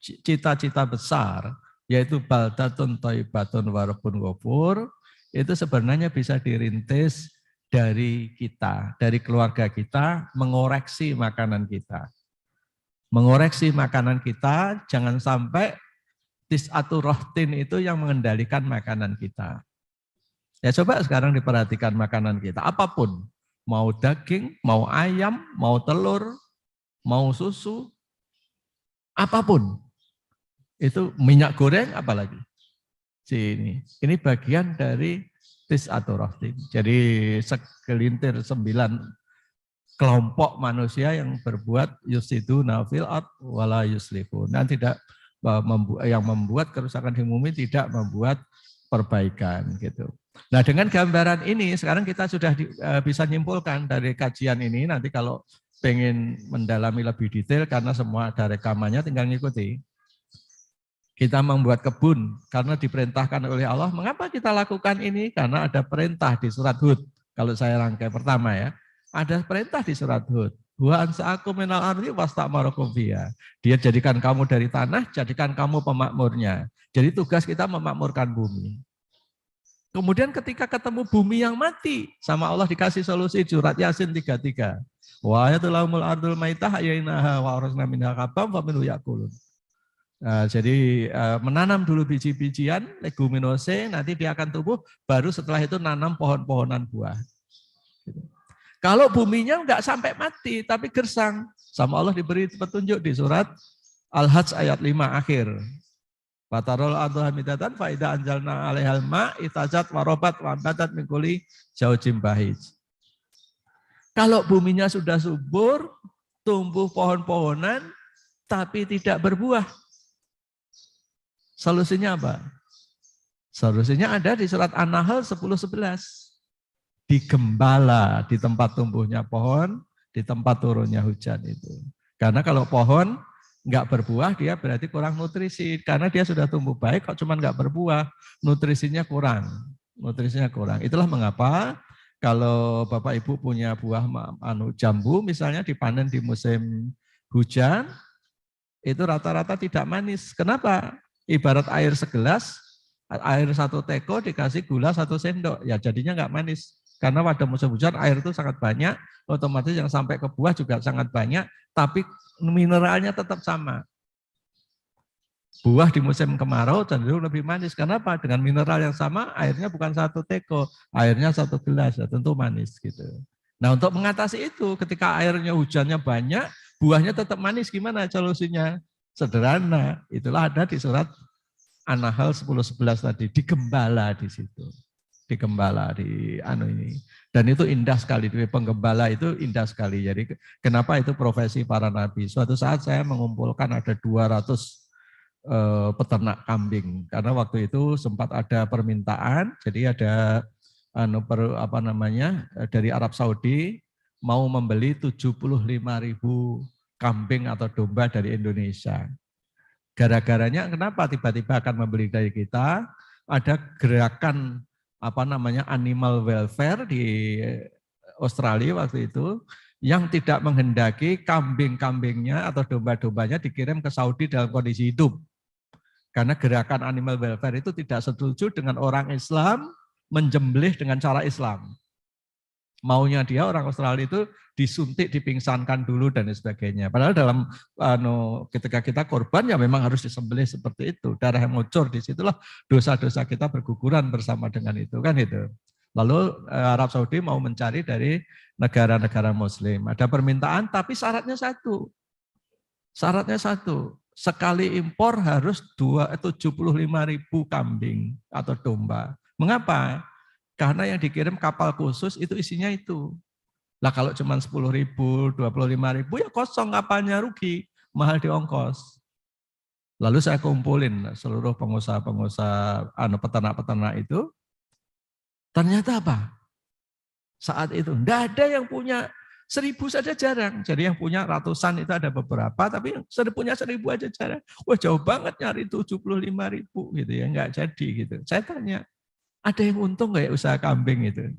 cita-cita besar, yaitu baldatun thayyibatun wa rabbun ghafur, itu sebenarnya bisa dirintis dari kita, dari keluarga kita, mengoreksi makanan kita. Mengoreksi makanan kita, jangan sampai tis'atur rohtin itu yang mengendalikan makanan kita. Ya coba sekarang diperhatikan makanan kita, apapun. Mau daging, mau ayam, mau telur, mau susu, apapun. Itu minyak goreng apalagi. Ini bagian dari tis'atur rohtin. Jadi segelintir 9 kelompok manusia yang berbuat yusiduna fil ard wala yuslihun. Dan tidak yang membuat kerusakan di bumi, tidak membuat perbaikan gitu. Nah, dengan gambaran ini sekarang kita sudah bisa nyimpulkan dari kajian ini. Nanti kalau pengen mendalami lebih detail karena semua ada rekamannya, tinggal ngikuti. Kita membuat kebun karena diperintahkan oleh Allah. Mengapa kita lakukan ini? Karena ada perintah di surat Hud. Kalau saya rangkai pertama ya, ada perintah di surat Hud. Wa ansa'akum minal ardi wasta'marakum fiha. Dia jadikan kamu dari tanah, jadikan kamu pemakmurnya. Jadi tugas kita memakmurkan bumi. Kemudian ketika ketemu bumi yang mati, sama Allah dikasih solusi surat Yasin 33. Wa ayatul lahumul ardul maitah ayainaha wa arasna minha qabam wa minhu yakulun. Jadi menanam dulu biji-bijian, leguminose, nanti dia akan tumbuh, baru setelah itu nanam pohon-pohonan buah. Kalau buminya enggak sampai mati, tapi gersang, sama Allah diberi petunjuk di surat Al-Hajj ayat 5 akhir. Fatarol adhamidatan faida anjalna alaihal ma itajat warobat wambatat mingkuli jaujim bahij. Kalau buminya sudah subur, tumbuh pohon-pohonan, tapi tidak berbuah. Solusinya apa? Solusinya ada di surat An-Nahl 10:11. Digembala di tempat tumbuhnya pohon, di tempat turunnya hujan itu. Karena kalau pohon nggak berbuah, dia berarti kurang nutrisi. Karena dia sudah tumbuh baik, kok cuma nggak berbuah, nutrisinya kurang. Nutrisinya kurang. Itulah mengapa kalau Bapak Ibu punya buah jambu, misalnya dipanen di musim hujan, itu rata-rata tidak manis. Kenapa? Ibarat air segelas, air 1 teko dikasih gula 1 sendok, ya jadinya nggak manis. Karena pada musim hujan air itu sangat banyak, otomatis yang sampai ke buah juga sangat banyak, tapi mineralnya tetap sama. Buah di musim kemarau cenderung lebih manis. Kenapa? Dengan mineral yang sama, airnya bukan 1 teko, airnya 1 gelas, ya tentu manis gitu. Nah, untuk mengatasi itu, ketika airnya hujannya banyak, buahnya tetap manis, gimana solusinya? Sederhana, itulah ada di surat An-Nahl 10:11 tadi, digembala di situ. Digembala di ini. Dan itu indah sekali, penggembala itu indah sekali. Jadi kenapa itu profesi para nabi? Suatu saat saya mengumpulkan ada 200 peternak kambing. Karena waktu itu sempat ada permintaan, jadi ada dari Arab Saudi mau membeli 75.000 kambing atau domba dari Indonesia. Gara-garanya kenapa tiba-tiba akan membeli dari kita? Ada gerakan animal welfare di Australia waktu itu yang tidak menghendaki kambing-kambingnya atau domba-dombanya dikirim ke Saudi dalam kondisi hidup. Karena gerakan animal welfare itu tidak setuju dengan orang Islam menjembelih dengan cara Islam. Maunya dia orang Australia itu disuntik, dipingsankan dulu dan sebagainya. Padahal dalam ketika kita korban ya memang harus disembelih seperti itu. Darah yang ngocor, disitulah dosa-dosa kita berguguran bersama dengan itu kan itu. Lalu Arab Saudi mau mencari dari negara-negara Muslim. Ada permintaan tapi syaratnya satu. Syaratnya satu. Sekali impor harus 75.000 kambing atau domba. Mengapa? Karena yang dikirim kapal khusus itu isinya itu. Lah kalau cuma 10.000, 25.000 ya kosong kapalnya, rugi, mahal di ongkos. Lalu saya kumpulin seluruh pengusaha-pengusaha, peternak-peternak itu. Ternyata apa? Saat itu enggak ada yang punya 1.000 saja jarang. Jadi yang punya ratusan itu ada beberapa, tapi yang punya 1.000 aja jarang. Wah jauh banget nyari 75.000 gitu ya, enggak jadi gitu. Saya tanya, ada yang untung enggak ya usaha kambing itu?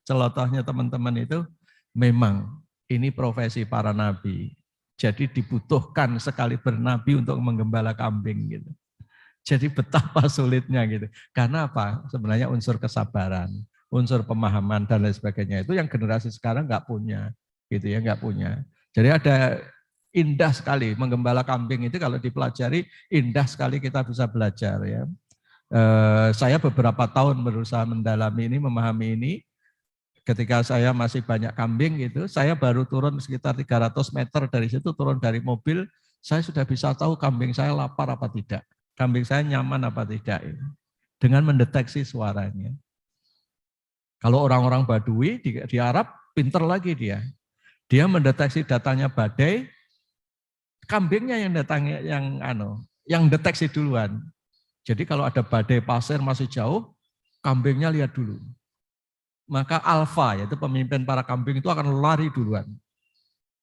Celotohnya teman-teman itu, memang ini profesi para nabi. Jadi dibutuhkan sekali bernabi untuk menggembala kambing gitu. Jadi betapa sulitnya gitu. Karena apa? Sebenarnya unsur kesabaran, unsur pemahaman dan lain sebagainya itu yang generasi sekarang nggak punya, gitu ya, nggak punya. Jadi ada indah sekali menggembala kambing itu kalau dipelajari indah sekali kita bisa belajar ya. Saya beberapa tahun berusaha mendalami ini, memahami ini. Ketika saya masih banyak kambing gitu, saya baru turun sekitar 300 meter dari situ, turun dari mobil, saya sudah bisa tahu kambing saya lapar apa tidak. Kambing saya nyaman apa tidak ini. Dengan mendeteksi suaranya. Kalau orang-orang Badui di Arab, pinter lagi dia. Dia mendeteksi datanya badai, kambingnya yang datangnya yang deteksi duluan. Jadi kalau ada badai pasir masih jauh, kambingnya lihat dulu. Maka alfa, yaitu pemimpin para kambing itu akan lari duluan.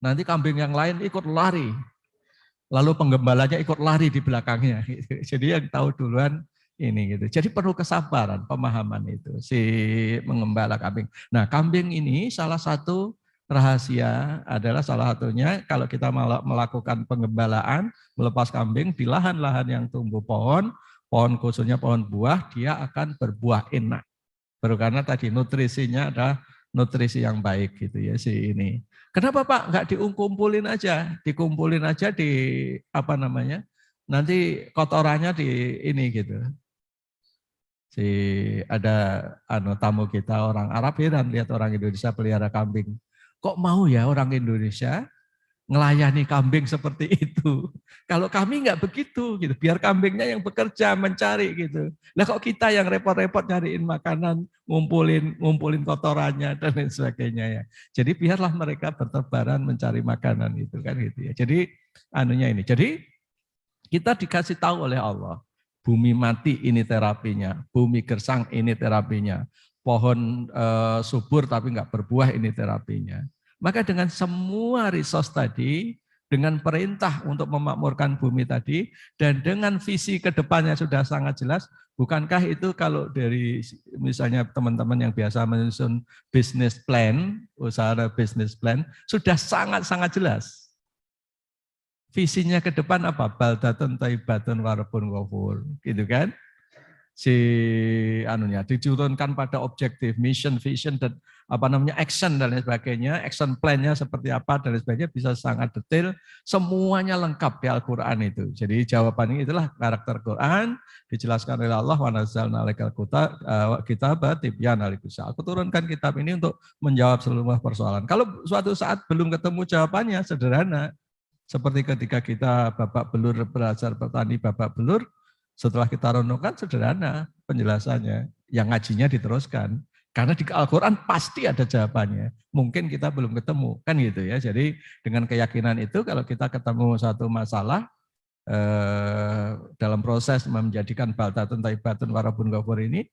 Nanti kambing yang lain ikut lari. Lalu penggembalanya ikut lari di belakangnya. Jadi yang tahu duluan ini gitu. Jadi perlu kesabaran, pemahaman itu si mengembala kambing. Nah, kambing ini salah satu rahasia adalah salah satunya kalau kita melakukan penggembalaan, melepas kambing di lahan-lahan yang tumbuh pohon khususnya pohon buah, dia akan berbuah enak. Baru karena tadi nutrisinya ada nutrisi yang baik gitu ya si ini. Kenapa Pak nggak dikumpulin aja, dikumpulin aja di nanti kotorannya di ini gitu. Si ada tamu kita orang Arab heran lihat orang Indonesia pelihara kambing. Kok mau ya orang Indonesia ngelayani kambing seperti itu. Kalau kami nggak begitu, gitu. Biar kambingnya yang bekerja mencari gitu. Nah kok kita yang repot-repot nyariin makanan, ngumpulin kotorannya dan lain sebagainya ya. Jadi biarlah mereka bertebaran mencari makanan itu kan gitu ya. Jadi ini. Jadi kita dikasih tahu oleh Allah, bumi mati ini terapinya, bumi gersang ini terapinya, pohon subur tapi nggak berbuah ini terapinya. Maka dengan semua resource tadi, dengan perintah untuk memakmurkan bumi tadi, dan dengan visi ke depannya sudah sangat jelas, bukankah itu kalau dari misalnya teman-teman yang biasa menyusun business plan, usaha business plan, sudah sangat-sangat jelas. Visinya ke depan apa? Baldatun thayyibatun warabun ghafur, gitu kan? Diturunkan pada objektif, mission, vision, dan action dan lain sebagainya, action plan-nya seperti apa dan lain sebagainya bisa sangat detail, semuanya lengkap di Al-Quran itu. Jadi jawabannya itulah karakter Quran, dijelaskan oleh Allah, wa nazzalna 'alaikal kitaba tibyana likulli syai'. Aku turunkan kitab ini untuk menjawab seluruh persoalan. Kalau suatu saat belum ketemu jawabannya, sederhana. Seperti ketika kita babak belur belajar petani babak belur, setelah kita renungkan sederhana penjelasannya, yang ngajinya diteruskan. Karena di Al-Quran pasti ada jawabannya. Mungkin kita belum ketemu, kan gitu ya. Jadi dengan keyakinan itu kalau kita ketemu satu masalah dalam proses menjadikan baldatun thayyibatun warabun ghafur ini,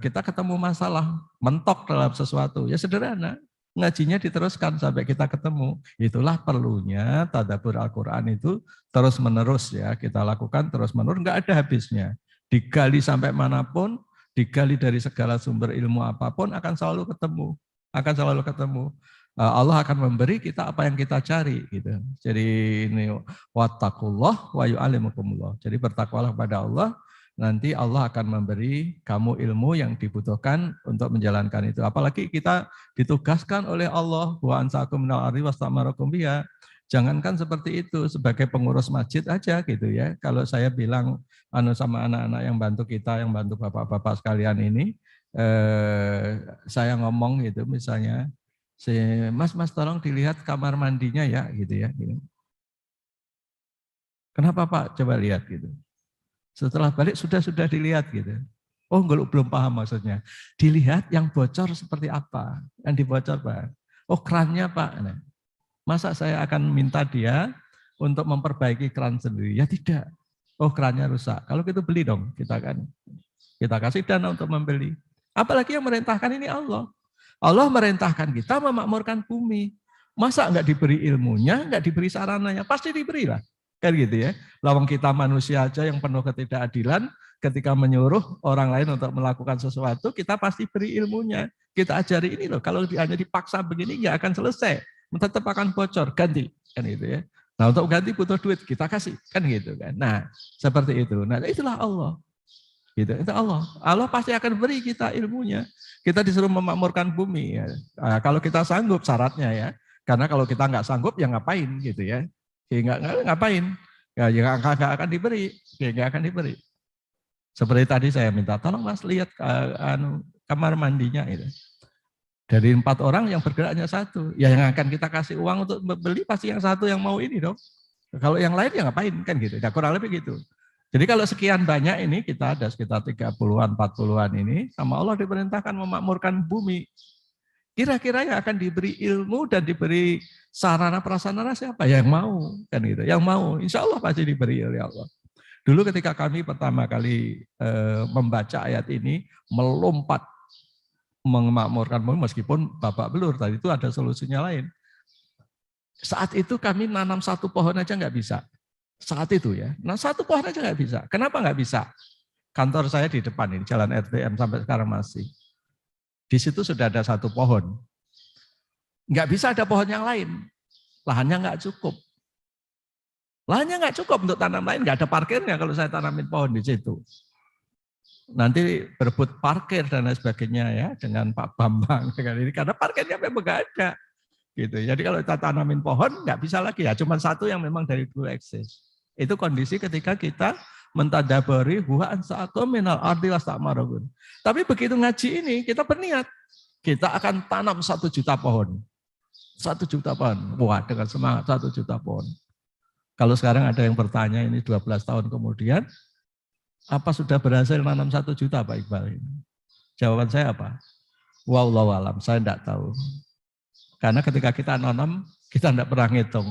kita ketemu masalah, mentok dalam sesuatu, ya sederhana. Ngajinya diteruskan sampai kita ketemu. Itulah perlunya tadabbur Al-Quran itu terus menerus ya, kita lakukan terus menerus, enggak ada habisnya. Digali sampai manapun, digali dari segala sumber ilmu apapun akan selalu ketemu. Allah akan memberi kita apa yang kita cari gitu. Jadi ini wattaqullah wa yu'allimukumullah. Jadi bertakwalah kepada Allah, nanti Allah akan memberi kamu ilmu yang dibutuhkan untuk menjalankan itu. Apalagi kita ditugaskan oleh Allah wa ansakum minal ardi wastamarakum biha. Jangankan seperti itu, sebagai pengurus masjid aja gitu ya. Kalau saya bilang sama anak-anak yang bantu kita, yang bantu bapak-bapak sekalian ini, saya ngomong gitu misalnya, Mas tolong dilihat kamar mandinya ya gitu ya. Kenapa Pak? Coba lihat gitu. Setelah balik sudah dilihat gitu. Oh belum paham maksudnya. Dilihat yang bocor seperti apa. Yang dibocor Pak. Oh kerannya Pak. Nah, masa saya akan minta dia untuk memperbaiki keran sendiri. Ya tidak. Oh kerannya rusak. Kalau gitu beli dong kita kan. Kita kasih dana untuk membeli. Apalagi yang merintahkan ini Allah. Allah merintahkan kita memakmurkan bumi. Masa enggak diberi ilmunya, enggak diberi sarananya? Pasti diberilah. Kan gitu ya. Lawang kita manusia aja yang penuh ketidakadilan, ketika menyuruh orang lain untuk melakukan sesuatu, kita pasti beri ilmunya. Kita ajari ini loh, kalau hanya dipaksa begini nggak akan selesai. Tetap akan bocor, ganti. Kan gitu ya. Nah untuk ganti butuh duit, kita kasih. Kan gitu kan. Nah seperti itu. Nah itulah Allah. Gitu. Itu Allah. Allah pasti akan beri kita ilmunya. Kita disuruh memakmurkan bumi. Ya. Nah, kalau kita sanggup syaratnya ya. Karena kalau kita nggak sanggup ya ngapain gitu ya. Nggak ngapain. Ya nggak akan diberi. Ya, nggak akan diberi. Seperti tadi saya minta, tolong Mas lihat kamar mandinya itu. Dari 4 orang yang bergeraknya 1. Ya yang akan kita kasih uang untuk beli pasti yang 1 yang mau ini dong. Kalau yang lain ya ngapain kan gitu. Ya kurang lebih gitu. Jadi kalau sekian banyak ini kita ada sekitar 30-an, 40-an ini sama Allah diperintahkan memakmurkan bumi. Kira-kira yang akan diberi ilmu dan diberi sarana prasarana siapa? Yang mau kan gitu. Yang mau, insya Allah pasti diberi oleh Allah. Dulu ketika kami pertama kali membaca ayat ini, melompat memakmurkan bumi meskipun babak belur, tadi itu ada solusinya lain. Saat itu kami nanam 1 pohon aja nggak bisa. Saat itu ya, nah 1 pohon aja nggak bisa. Kenapa nggak bisa? Kantor saya di depan ini, Jalan RTM sampai sekarang masih. Di situ sudah ada 1 pohon. Nggak bisa ada pohon yang lain. Lahannya nggak cukup. Lahannya nggak cukup untuk tanam lain, nggak ada parkirnya kalau saya tanamin pohon di situ. Nanti berebut parkir dan lain sebagainya ya dengan Pak Bambang dengan ini karena parkirnya memang nggak ada. Gitu. Jadi kalau kita tanamin pohon nggak bisa lagi ya, cuma 1 yang memang dari dulu eksis. Itu kondisi ketika kita mentadaburi huwa ansa'akum minal ardi wastakmarun. Tapi begitu ngaji ini kita berniat kita akan tanam 1 juta pohon. 1 juta pohon. Wah, dengan semangat 1 juta pohon. Kalau sekarang ada yang bertanya ini 12 tahun kemudian, apa sudah berhasil nanam 1 juta Pak Iqbal ini? Jawaban saya apa? Wallahu alam, saya enggak tahu. Karena ketika kita nanam, kita enggak pernah ngitung.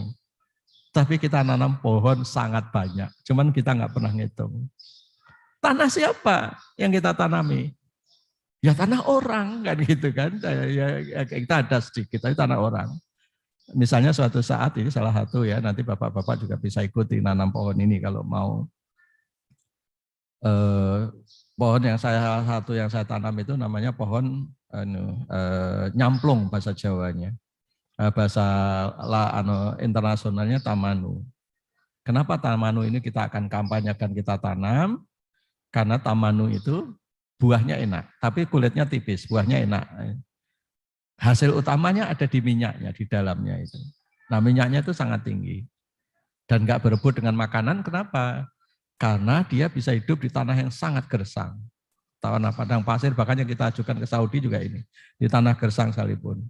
Tapi kita nanam pohon sangat banyak. Cuman kita enggak pernah ngitung. Tanah siapa yang kita tanami? Ya tanah orang kan gitu kan. Ya, kita ada sedikit, tapi tanah orang. Misalnya suatu saat ini salah satu ya, nanti bapak-bapak juga bisa ikuti nanam pohon ini kalau mau. Pohon yang salah satu yang saya tanam itu namanya pohon nyamplung bahasa Jawanya. Bahasa internasionalnya tamanu. Kenapa tamanu ini kita akan kampanyekan kita tanam? Karena tamanu itu buahnya enak, tapi kulitnya tipis, buahnya enak. Hasil utamanya ada di minyaknya, di dalamnya itu. Nah minyaknya itu sangat tinggi. Dan nggak berebut dengan makanan, kenapa? Karena dia bisa hidup di tanah yang sangat gersang. Tanah padang pasir, bahkan yang kita ajukan ke Saudi juga ini. Di tanah gersang sekalipun.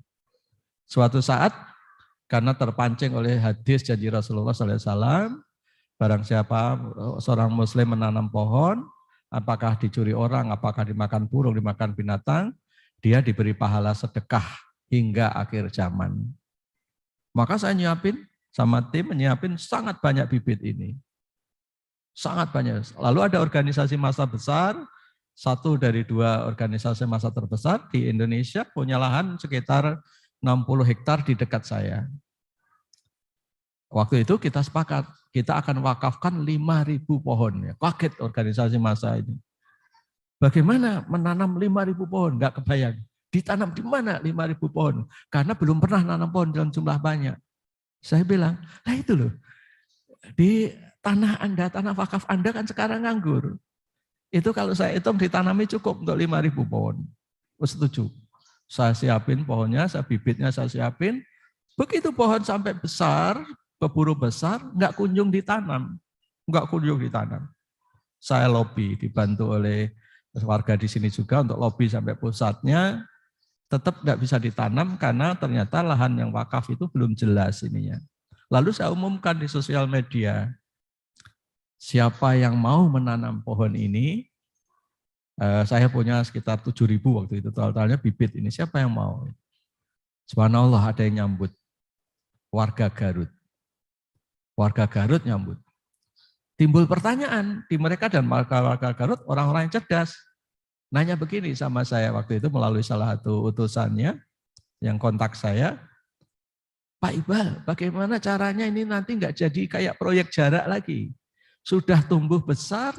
Suatu saat, karena terpancing oleh hadis janji Rasulullah SAW, barang siapa seorang muslim menanam pohon, apakah dicuri orang, apakah dimakan burung, dimakan binatang, dia diberi pahala sedekah hingga akhir zaman. Maka saya nyiapin, sama tim menyiapin sangat banyak bibit ini. Sangat banyak. Lalu ada organisasi massa besar, 1 dari 2 organisasi massa terbesar di Indonesia punya lahan sekitar 60 hektar di dekat saya. Waktu itu kita sepakat, kita akan wakafkan 5.000 pohon. Kaget organisasi massa ini. Bagaimana menanam 5.000 pohon? Enggak kebayang. Ditanam di mana 5.000 pohon? Karena belum pernah nanam pohon dalam jumlah banyak. Saya bilang, nah itu loh, di tanah Anda, tanah wakaf Anda kan sekarang nganggur. Itu kalau saya hitung ditanami cukup untuk 5.000 pohon. Setuju. Saya siapin pohonnya, bibitnya saya siapin. Begitu pohon sampai besar, keburu besar, nggak kunjung ditanam. Nggak kunjung ditanam. Saya lobby, dibantu oleh warga di sini juga untuk lobby sampai pusatnya. Tetap nggak bisa ditanam karena ternyata lahan yang wakaf itu belum jelas ininya. Lalu saya umumkan di sosial media, siapa yang mau menanam pohon ini, saya punya sekitar 7.000 waktu itu totalnya bibit ini. Siapa yang mau? Subhanallah ada yang nyambut. Warga Garut. Warga Garut nyambut. Timbul pertanyaan di mereka dan warga Garut, orang-orang yang cerdas. Nanya begini sama saya waktu itu melalui salah satu utusannya yang kontak saya, Pak Iqbal, bagaimana caranya ini nanti nggak jadi kayak proyek jarak lagi. Sudah tumbuh besar,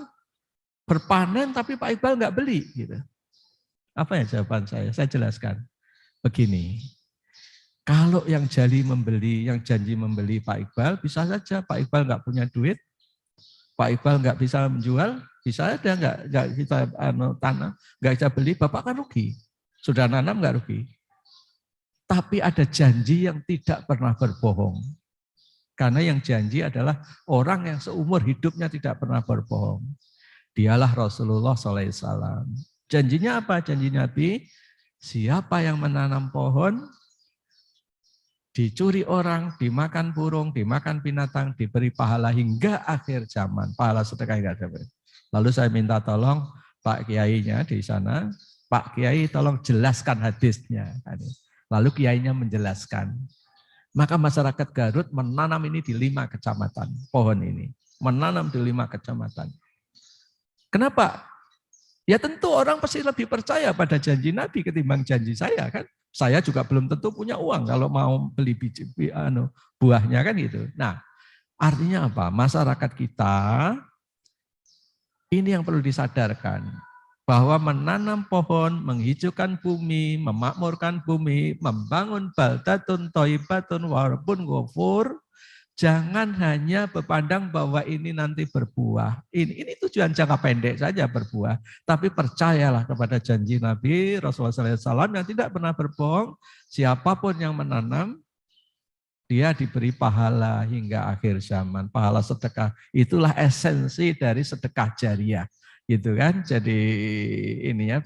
berpanen, tapi Pak Iqbal nggak beli. Gitu. Apa ya jawaban saya? Saya jelaskan. Begini, kalau yang janji membeli Pak Iqbal, bisa saja Pak Iqbal nggak punya duit, Pak Iqbal nggak bisa menjual, bisa ada nggak kita tanam, nggak bisa beli, Bapak kan rugi. Sudah nanam nggak rugi. Tapi ada janji yang tidak pernah berbohong. Karena yang janji adalah orang yang seumur hidupnya tidak pernah berbohong. Dialah Rasulullah SAW. Janjinya apa? Janji Nabi, siapa yang menanam pohon, dicuri orang, dimakan burung, dimakan binatang, diberi pahala hingga akhir zaman. Pahala sedekah hingga akhir zaman. Lalu saya minta tolong Pak Kiainya di sana, Pak Kiai tolong jelaskan hadisnya. Lalu Kiainya menjelaskan. Maka masyarakat Garut menanam ini di 5 kecamatan, pohon ini. Menanam di 5 kecamatan. Kenapa? Ya tentu orang pasti lebih percaya pada janji Nabi ketimbang janji saya kan. Saya juga belum tentu punya uang kalau mau beli buahnya kan gitu. Nah, artinya apa? Masyarakat kita ini yang perlu disadarkan. Bahwa menanam pohon, menghijaukan bumi, memakmurkan bumi, membangun baldatun thayyibatun warabbun ghafur, jangan hanya berpandang bahwa ini nanti berbuah. Ini tujuan jangka pendek saja berbuah. Tapi percayalah kepada janji Nabi Rasulullah SAW yang tidak pernah berbohong. Siapapun yang menanam, dia diberi pahala hingga akhir zaman. Pahala sedekah. Itulah esensi dari sedekah jariah. Gitu kan, jadi ini ya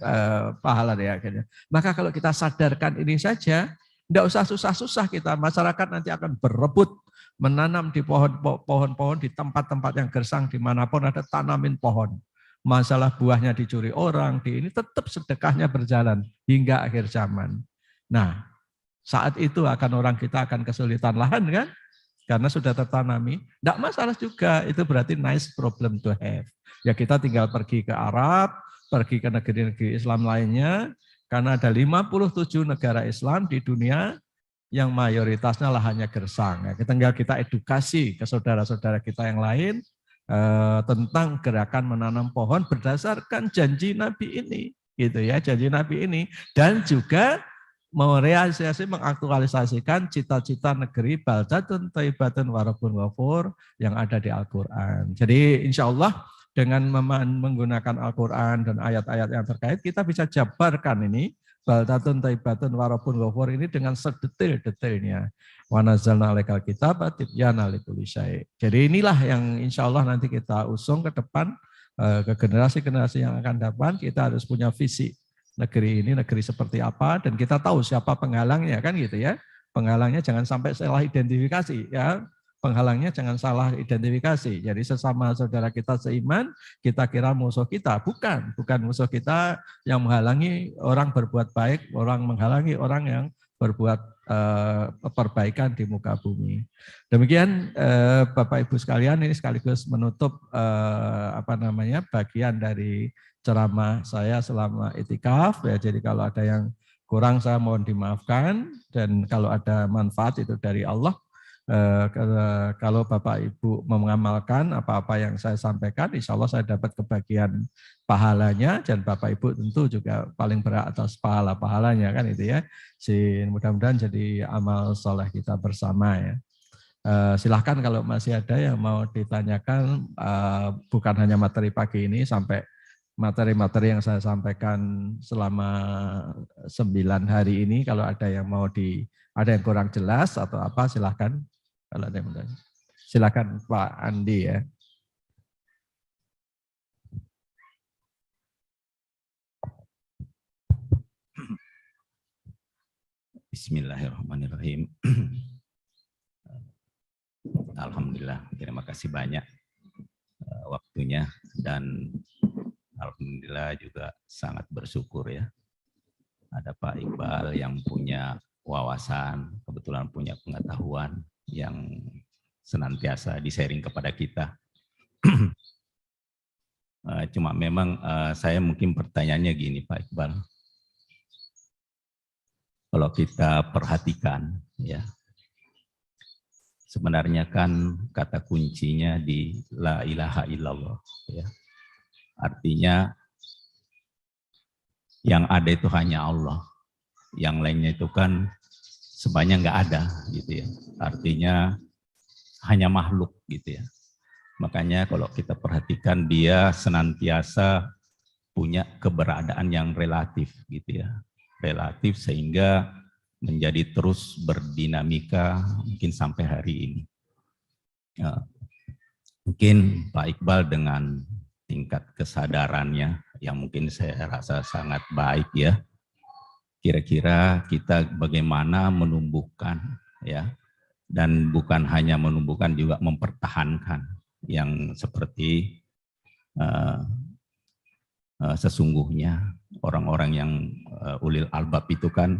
pahala dari akhirnya. Maka kalau kita sadarkan ini saja, tidak usah susah-susah kita. Masyarakat nanti akan berebut menanam di pohon-pohon di tempat-tempat yang gersang dimanapun ada, tanamin pohon. Masalah buahnya dicuri orang, ini tetap sedekahnya berjalan hingga akhir zaman. Nah, saat itu orang kita akan kesulitan lahan kan, karena sudah tertanami. Tidak masalah juga, itu berarti nice problem to have. Ya kita tinggal pergi ke Arab, pergi ke negeri-negeri Islam lainnya, karena ada 57 negara Islam di dunia yang mayoritasnya lahannya gersang. Ya, tinggal kita edukasi ke saudara-saudara kita yang lain tentang gerakan menanam pohon berdasarkan janji Nabi ini, gitu ya, janji Nabi ini, dan juga merealisasi, mengaktualisasikan cita-cita negeri baldatun thayyibatun warabbun ghafur yang ada di Al-Quran. Jadi insya Allah dengan menggunakan Al-Quran dan ayat-ayat yang terkait, kita bisa jabarkan ini baldatun thayyibatun warabbun ghafur ini dengan sedetail-detailnya. Wa nazzalna 'alaikal kitaba tibyana likulli syai'. Jadi inilah yang insya Allah nanti kita usung ke depan, ke generasi-generasi yang akan datang. Kita harus punya visi negeri ini, negeri seperti apa, dan kita tahu siapa penghalangnya kan gitu ya. Penghalangnya jangan sampai salah identifikasi ya. Penghalangnya jangan salah identifikasi. Jadi sesama saudara kita seiman, kita kira musuh kita. Bukan musuh kita yang menghalangi orang berbuat baik, orang menghalangi orang yang berbuat perbaikan di muka bumi. Demikian Bapak Ibu sekalian, ini sekaligus menutup bagian dari ceramah saya selama itikaf ya. Jadi kalau ada yang kurang saya mohon dimaafkan, dan kalau ada manfaat itu dari Allah. Kalau Bapak Ibu mengamalkan apa-apa yang saya sampaikan, insya Allah saya dapat kebagian pahalanya, dan Bapak Ibu tentu juga paling berhak atas pahalanya kan itu ya. Mudah-mudahan jadi amal soleh kita bersama ya. Silahkan kalau masih ada yang mau ditanyakan, bukan hanya materi pagi ini, sampai materi-materi yang saya sampaikan selama 9 hari ini, kalau ada yang ada yang kurang jelas atau apa, silahkan. Kalau ada yang bertanya. Silakan Pak Andi ya. Bismillahirrahmanirrahim. Alhamdulillah, terima kasih banyak waktunya, dan alhamdulillah juga sangat bersyukur ya. Ada Pak Iqbal yang punya wawasan, kebetulan punya pengetahuan yang senantiasa di-sharing kepada kita. Cuma memang saya mungkin pertanyaannya gini Pak Iqbal. Kalau kita perhatikan ya, sebenarnya kan kata kuncinya di la ilaha illallah ya. Artinya yang ada itu hanya Allah. Yang lainnya itu kan sebenarnya nggak ada gitu ya. Artinya hanya makhluk gitu ya. Makanya kalau kita perhatikan dia senantiasa punya keberadaan yang relatif gitu ya. Relatif sehingga menjadi terus berdinamika mungkin sampai hari ini. Ya, mungkin Pak Iqbal dengan tingkat kesadarannya yang mungkin saya rasa sangat baik ya. Kira-kira kita bagaimana menumbuhkan ya, dan bukan hanya menumbuhkan juga mempertahankan yang seperti sesungguhnya orang-orang yang ulil albab itu kan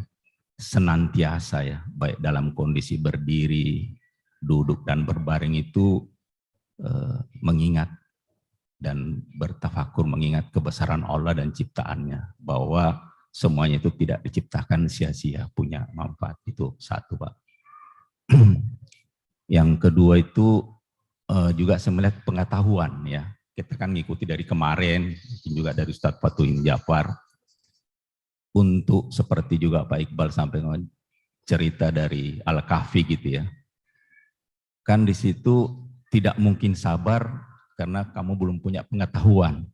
senantiasa ya, baik dalam kondisi berdiri, duduk dan berbaring itu mengingat dan bertafakur mengingat kebesaran Allah dan ciptaannya, bahwa semuanya itu tidak diciptakan sia-sia, punya manfaat. Itu satu Pak. Yang kedua itu juga saya melihat pengetahuan ya. Kita kan ngikuti dari kemarin, juga dari Ustadz Fatuhin Jafar, untuk seperti juga Pak Iqbal sampai cerita dari Al-Kahfi gitu ya. Kan di situ tidak mungkin sabar karena kamu belum punya pengetahuan.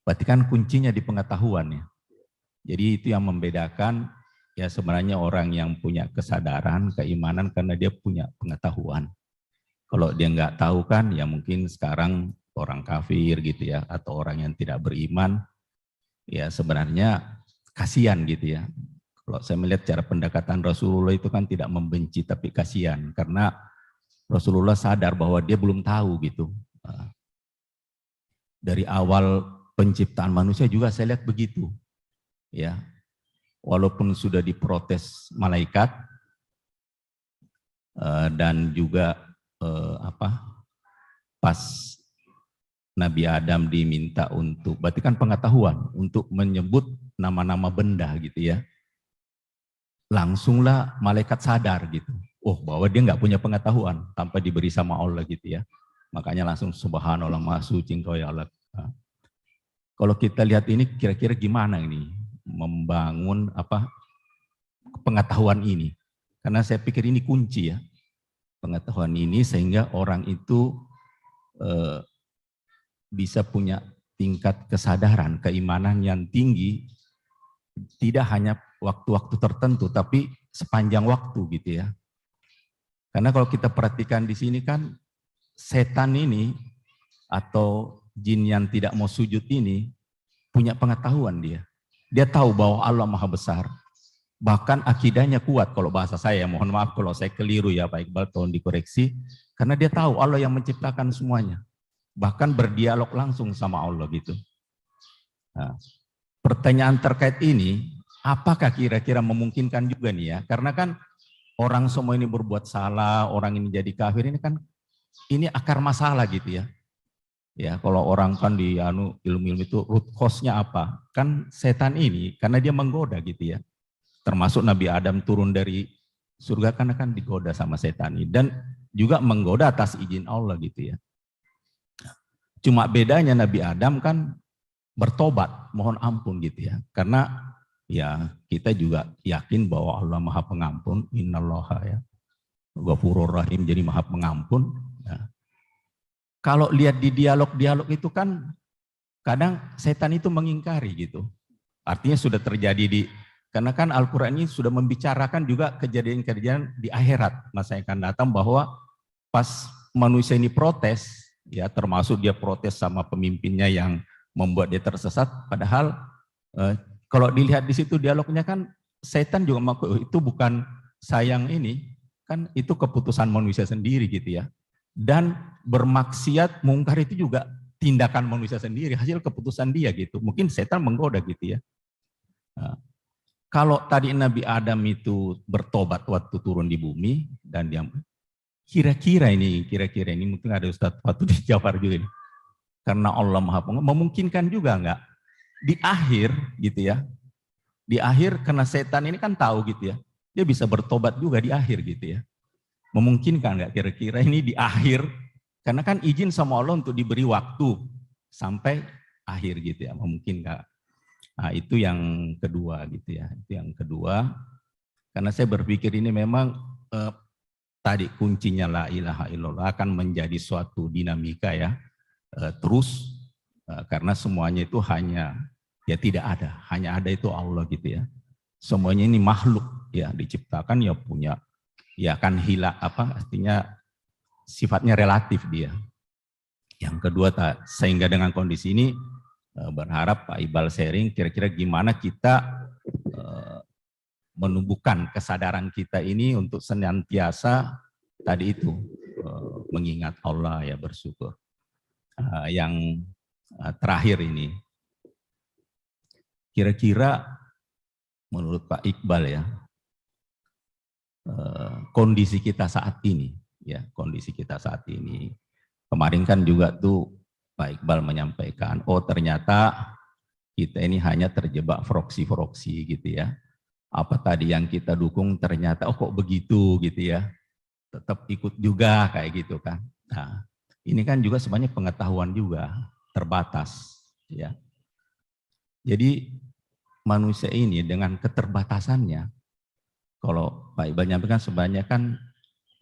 Berarti kan kuncinya di pengetahuan ya. Jadi itu yang membedakan ya sebenarnya orang yang punya kesadaran, keimanan karena dia punya pengetahuan. Kalau dia nggak tahu kan ya mungkin sekarang orang kafir gitu ya, atau orang yang tidak beriman, ya sebenarnya kasihan gitu ya. Kalau saya melihat cara pendekatan Rasulullah itu kan tidak membenci tapi kasihan, karena Rasulullah sadar bahwa dia belum tahu gitu. Dari awal penciptaan manusia juga saya lihat begitu. Ya, walaupun sudah diprotes malaikat dan juga pas Nabi Adam diminta untuk, berarti kan pengetahuan, untuk menyebut nama-nama benda gitu ya. Langsunglah malaikat sadar gitu. Oh, bahwa dia nggak punya pengetahuan tanpa diberi sama Allah gitu ya. Makanya langsung subhanallah maha suci engkau ya Allah. Kalau kita lihat ini kira-kira gimana ini membangun pengetahuan ini. Karena saya pikir ini kunci ya. Pengetahuan ini sehingga orang itu bisa punya tingkat kesadaran, keimanan yang tinggi, tidak hanya waktu-waktu tertentu, tapi sepanjang waktu gitu ya. Karena kalau kita perhatikan di sini kan, setan ini atau jin yang tidak mau sujud ini punya pengetahuan dia. Dia tahu bahwa Allah Maha Besar. Bahkan akidahnya kuat, kalau bahasa saya, mohon maaf kalau saya keliru ya Pak Iqbal, tolong dikoreksi. Karena dia tahu Allah yang menciptakan semuanya. Bahkan berdialog langsung sama Allah gitu. Nah, pertanyaan terkait ini, apakah kira-kira memungkinkan juga nih ya? Karena kan orang semua ini berbuat salah, orang ini jadi kafir, ini kan ini akar masalah gitu ya. Ya, kalau orang kan di ilmu-ilmu itu root cause-nya apa? Kan setan ini karena dia menggoda gitu ya. Termasuk Nabi Adam turun dari surga karena kan digoda sama setan ini, dan juga menggoda atas izin Allah gitu ya. Cuma bedanya Nabi Adam kan bertobat, mohon ampun gitu ya. Karena ya kita juga yakin bahwa Allah Maha Pengampun, innallaha ya, Ghafurur Rahim, jadi Maha Pengampun. Ya. Kalau lihat di dialog-dialog itu kan kadang setan itu mengingkari gitu. Artinya sudah terjadi karena kan Al-Quran ini sudah membicarakan juga kejadian-kejadian di akhirat masa yang akan datang, bahwa pas manusia ini protes, ya termasuk dia protes sama pemimpinnya yang membuat dia tersesat, padahal kalau dilihat di situ dialognya kan setan juga mengaku itu bukan sayang ini, kan itu keputusan manusia sendiri gitu ya. Dan bermaksiat mungkar itu juga tindakan manusia sendiri, hasil keputusan dia gitu. Mungkin setan menggoda gitu ya. Nah, kalau tadi Nabi Adam itu bertobat waktu turun di bumi dan dia kira-kira ini mungkin ada Ustadz Fatudin Jafar juga ini. Karena Allah Maha Pengampun, memungkinkan juga enggak di akhir gitu ya. Di akhir karena setan ini kan tahu gitu ya. Dia bisa bertobat juga di akhir gitu ya. Memungkinkan enggak kira-kira ini di akhir, karena kan izin sama Allah untuk diberi waktu sampai akhir gitu ya. Memungkinkan. Nah, itu yang kedua gitu ya. Itu yang kedua. Karena saya berpikir ini memang tadi kuncinya la ilaha illallah akan menjadi suatu dinamika ya. Terus karena semuanya itu hanya ya tidak ada, hanya ada itu Allah gitu ya. Semuanya ini makhluk ya, diciptakan ya punya ya kan hilang artinya sifatnya relatif dia. Yang kedua sehingga dengan kondisi ini berharap Pak Iqbal sharing kira-kira gimana kita menumbuhkan kesadaran kita ini untuk senantiasa tadi itu mengingat Allah ya, bersyukur. Yang terakhir ini, kira-kira menurut Pak Iqbal ya, kondisi kita saat ini ya, kondisi kita saat ini. Kemarin kan juga tuh Pak Iqbal menyampaikan, oh ternyata kita ini hanya terjebak proksi-proksi gitu ya. Apa tadi yang kita dukung ternyata oh kok begitu gitu ya, tetap ikut juga kayak gitu kan. Nah ini kan juga sebenarnya pengetahuan juga terbatas ya. Jadi manusia ini dengan keterbatasannya, kalau Pak Iqbal nyampaikan sebenarnya kan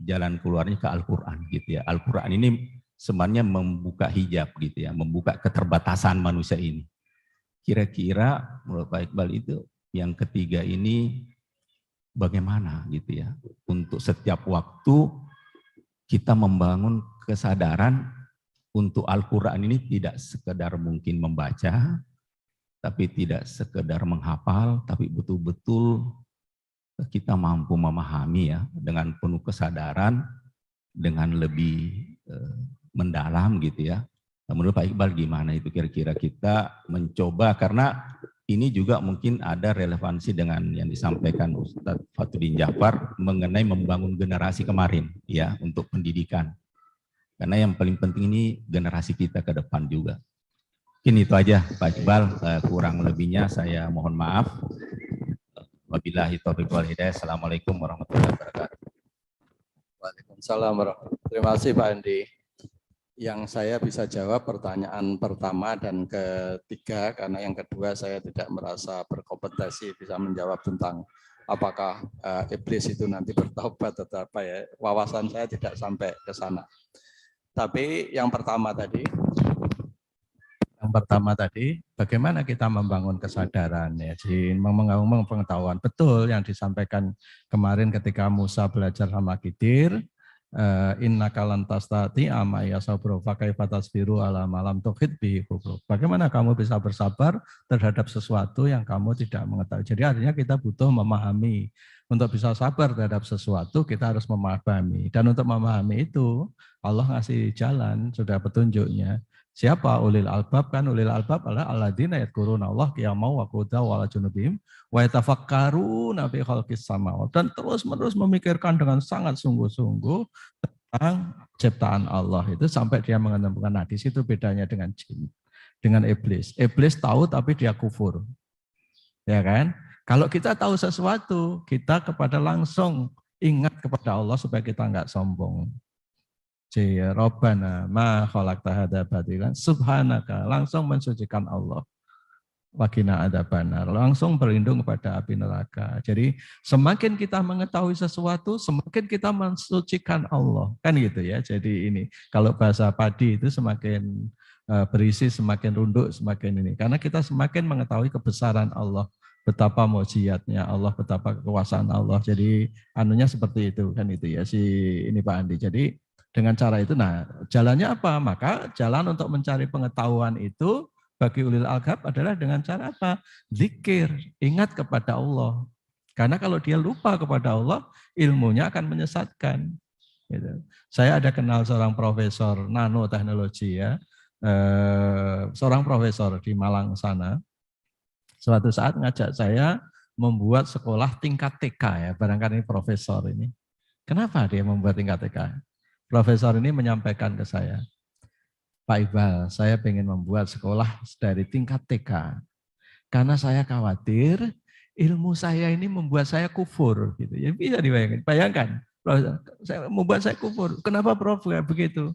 jalan keluarnya ke Al-Quran gitu ya. Al-Quran ini sebenarnya membuka hijab gitu ya, membuka keterbatasan manusia ini. Kira-kira menurut Pak Iqbal itu yang ketiga ini bagaimana gitu ya, untuk setiap waktu kita membangun kesadaran untuk Al-Quran ini tidak sekedar mungkin membaca, tapi tidak sekedar menghafal, tapi betul-betul kita mampu memahami ya dengan penuh kesadaran, dengan lebih mendalam gitu ya. Menurut Pak Iqbal gimana itu kira-kira kita mencoba, karena ini juga mungkin ada relevansi dengan yang disampaikan Ustadz Fatudin Jafar mengenai membangun generasi kemarin ya untuk pendidikan. Karena yang paling penting ini generasi kita ke depan juga. Mungkin itu aja Pak Iqbal, kurang lebihnya saya mohon maaf. Wabillahi taufiq wal hidayah. Assalamualaikum warahmatullahi wabarakatuh. Waalaikumsalam warahmatullahi wabarakatuh. Terima kasih Pak Andi. Yang saya bisa jawab pertanyaan pertama dan ketiga, karena yang kedua saya tidak merasa berkompetensi bisa menjawab tentang apakah iblis itu nanti bertobat atau apa ya. Wawasan saya tidak sampai ke sana. Tapi yang pertama tadi, bagaimana kita membangun kesadaran ya, jadi membangun pengetahuan. Betul yang disampaikan kemarin ketika Musa belajar sama Khidir, innaka lan tastati amma yasabru fa kaifa tasbiru ala malam tuhid bi kubur. Bagaimana kamu bisa bersabar terhadap sesuatu yang kamu tidak mengetahui. Jadi artinya kita butuh memahami. Untuk bisa sabar terhadap sesuatu kita harus memahami. Dan untuk memahami itu Allah ngasih jalan, sudah petunjuknya. Siapa ulil albab? Kan ulil albab adalah alladzina yadhkuruna Allah qiyaman wa qu'udan wa ala junubihim wa yatafakkaruna fi khalqis samawati, dan terus-menerus memikirkan dengan sangat sungguh-sungguh tentang ciptaan Allah itu sampai dia menemukan. Nah, di situ bedanya dengan jin, dengan iblis. Iblis tahu tapi dia kufur. Ya kan? Kalau kita tahu sesuatu, kita kepada langsung ingat kepada Allah supaya kita enggak sombong. Rabbana ma khalaqta hadza batilan subhanaka, langsung mensucikan Allah. Waqina adzabannar, langsung berlindung kepada api neraka. Jadi semakin kita mengetahui sesuatu, semakin kita mensucikan Allah. Kan gitu ya. Jadi ini kalau bahasa padi itu semakin berisi, semakin runduk, semakin ini. Karena kita semakin mengetahui kebesaran Allah, betapa mukjizatnya Allah, betapa kekuasaan Allah. Jadi anunya seperti itu kan itu ya si ini Pak Andi. Jadi dengan cara itu, nah jalannya apa? Maka jalan untuk mencari pengetahuan itu bagi ulil albab adalah dengan cara apa? Zikir, ingat kepada Allah. Karena kalau dia lupa kepada Allah, ilmunya akan menyesatkan. Gitu. Saya ada kenal seorang profesor nanoteknologi ya, seorang profesor di Malang sana. Suatu saat ngajak saya membuat sekolah tingkat TK ya, barangkali profesor ini. Kenapa dia membuat tingkat TK? Profesor ini menyampaikan ke saya, Pak Iqbal, saya ingin membuat sekolah dari tingkat TK. Karena saya khawatir ilmu saya ini membuat saya kufur. Gitu. Ya, bisa dibayangkan. Bayangkan, saya membuat saya kufur. Kenapa Prof begitu?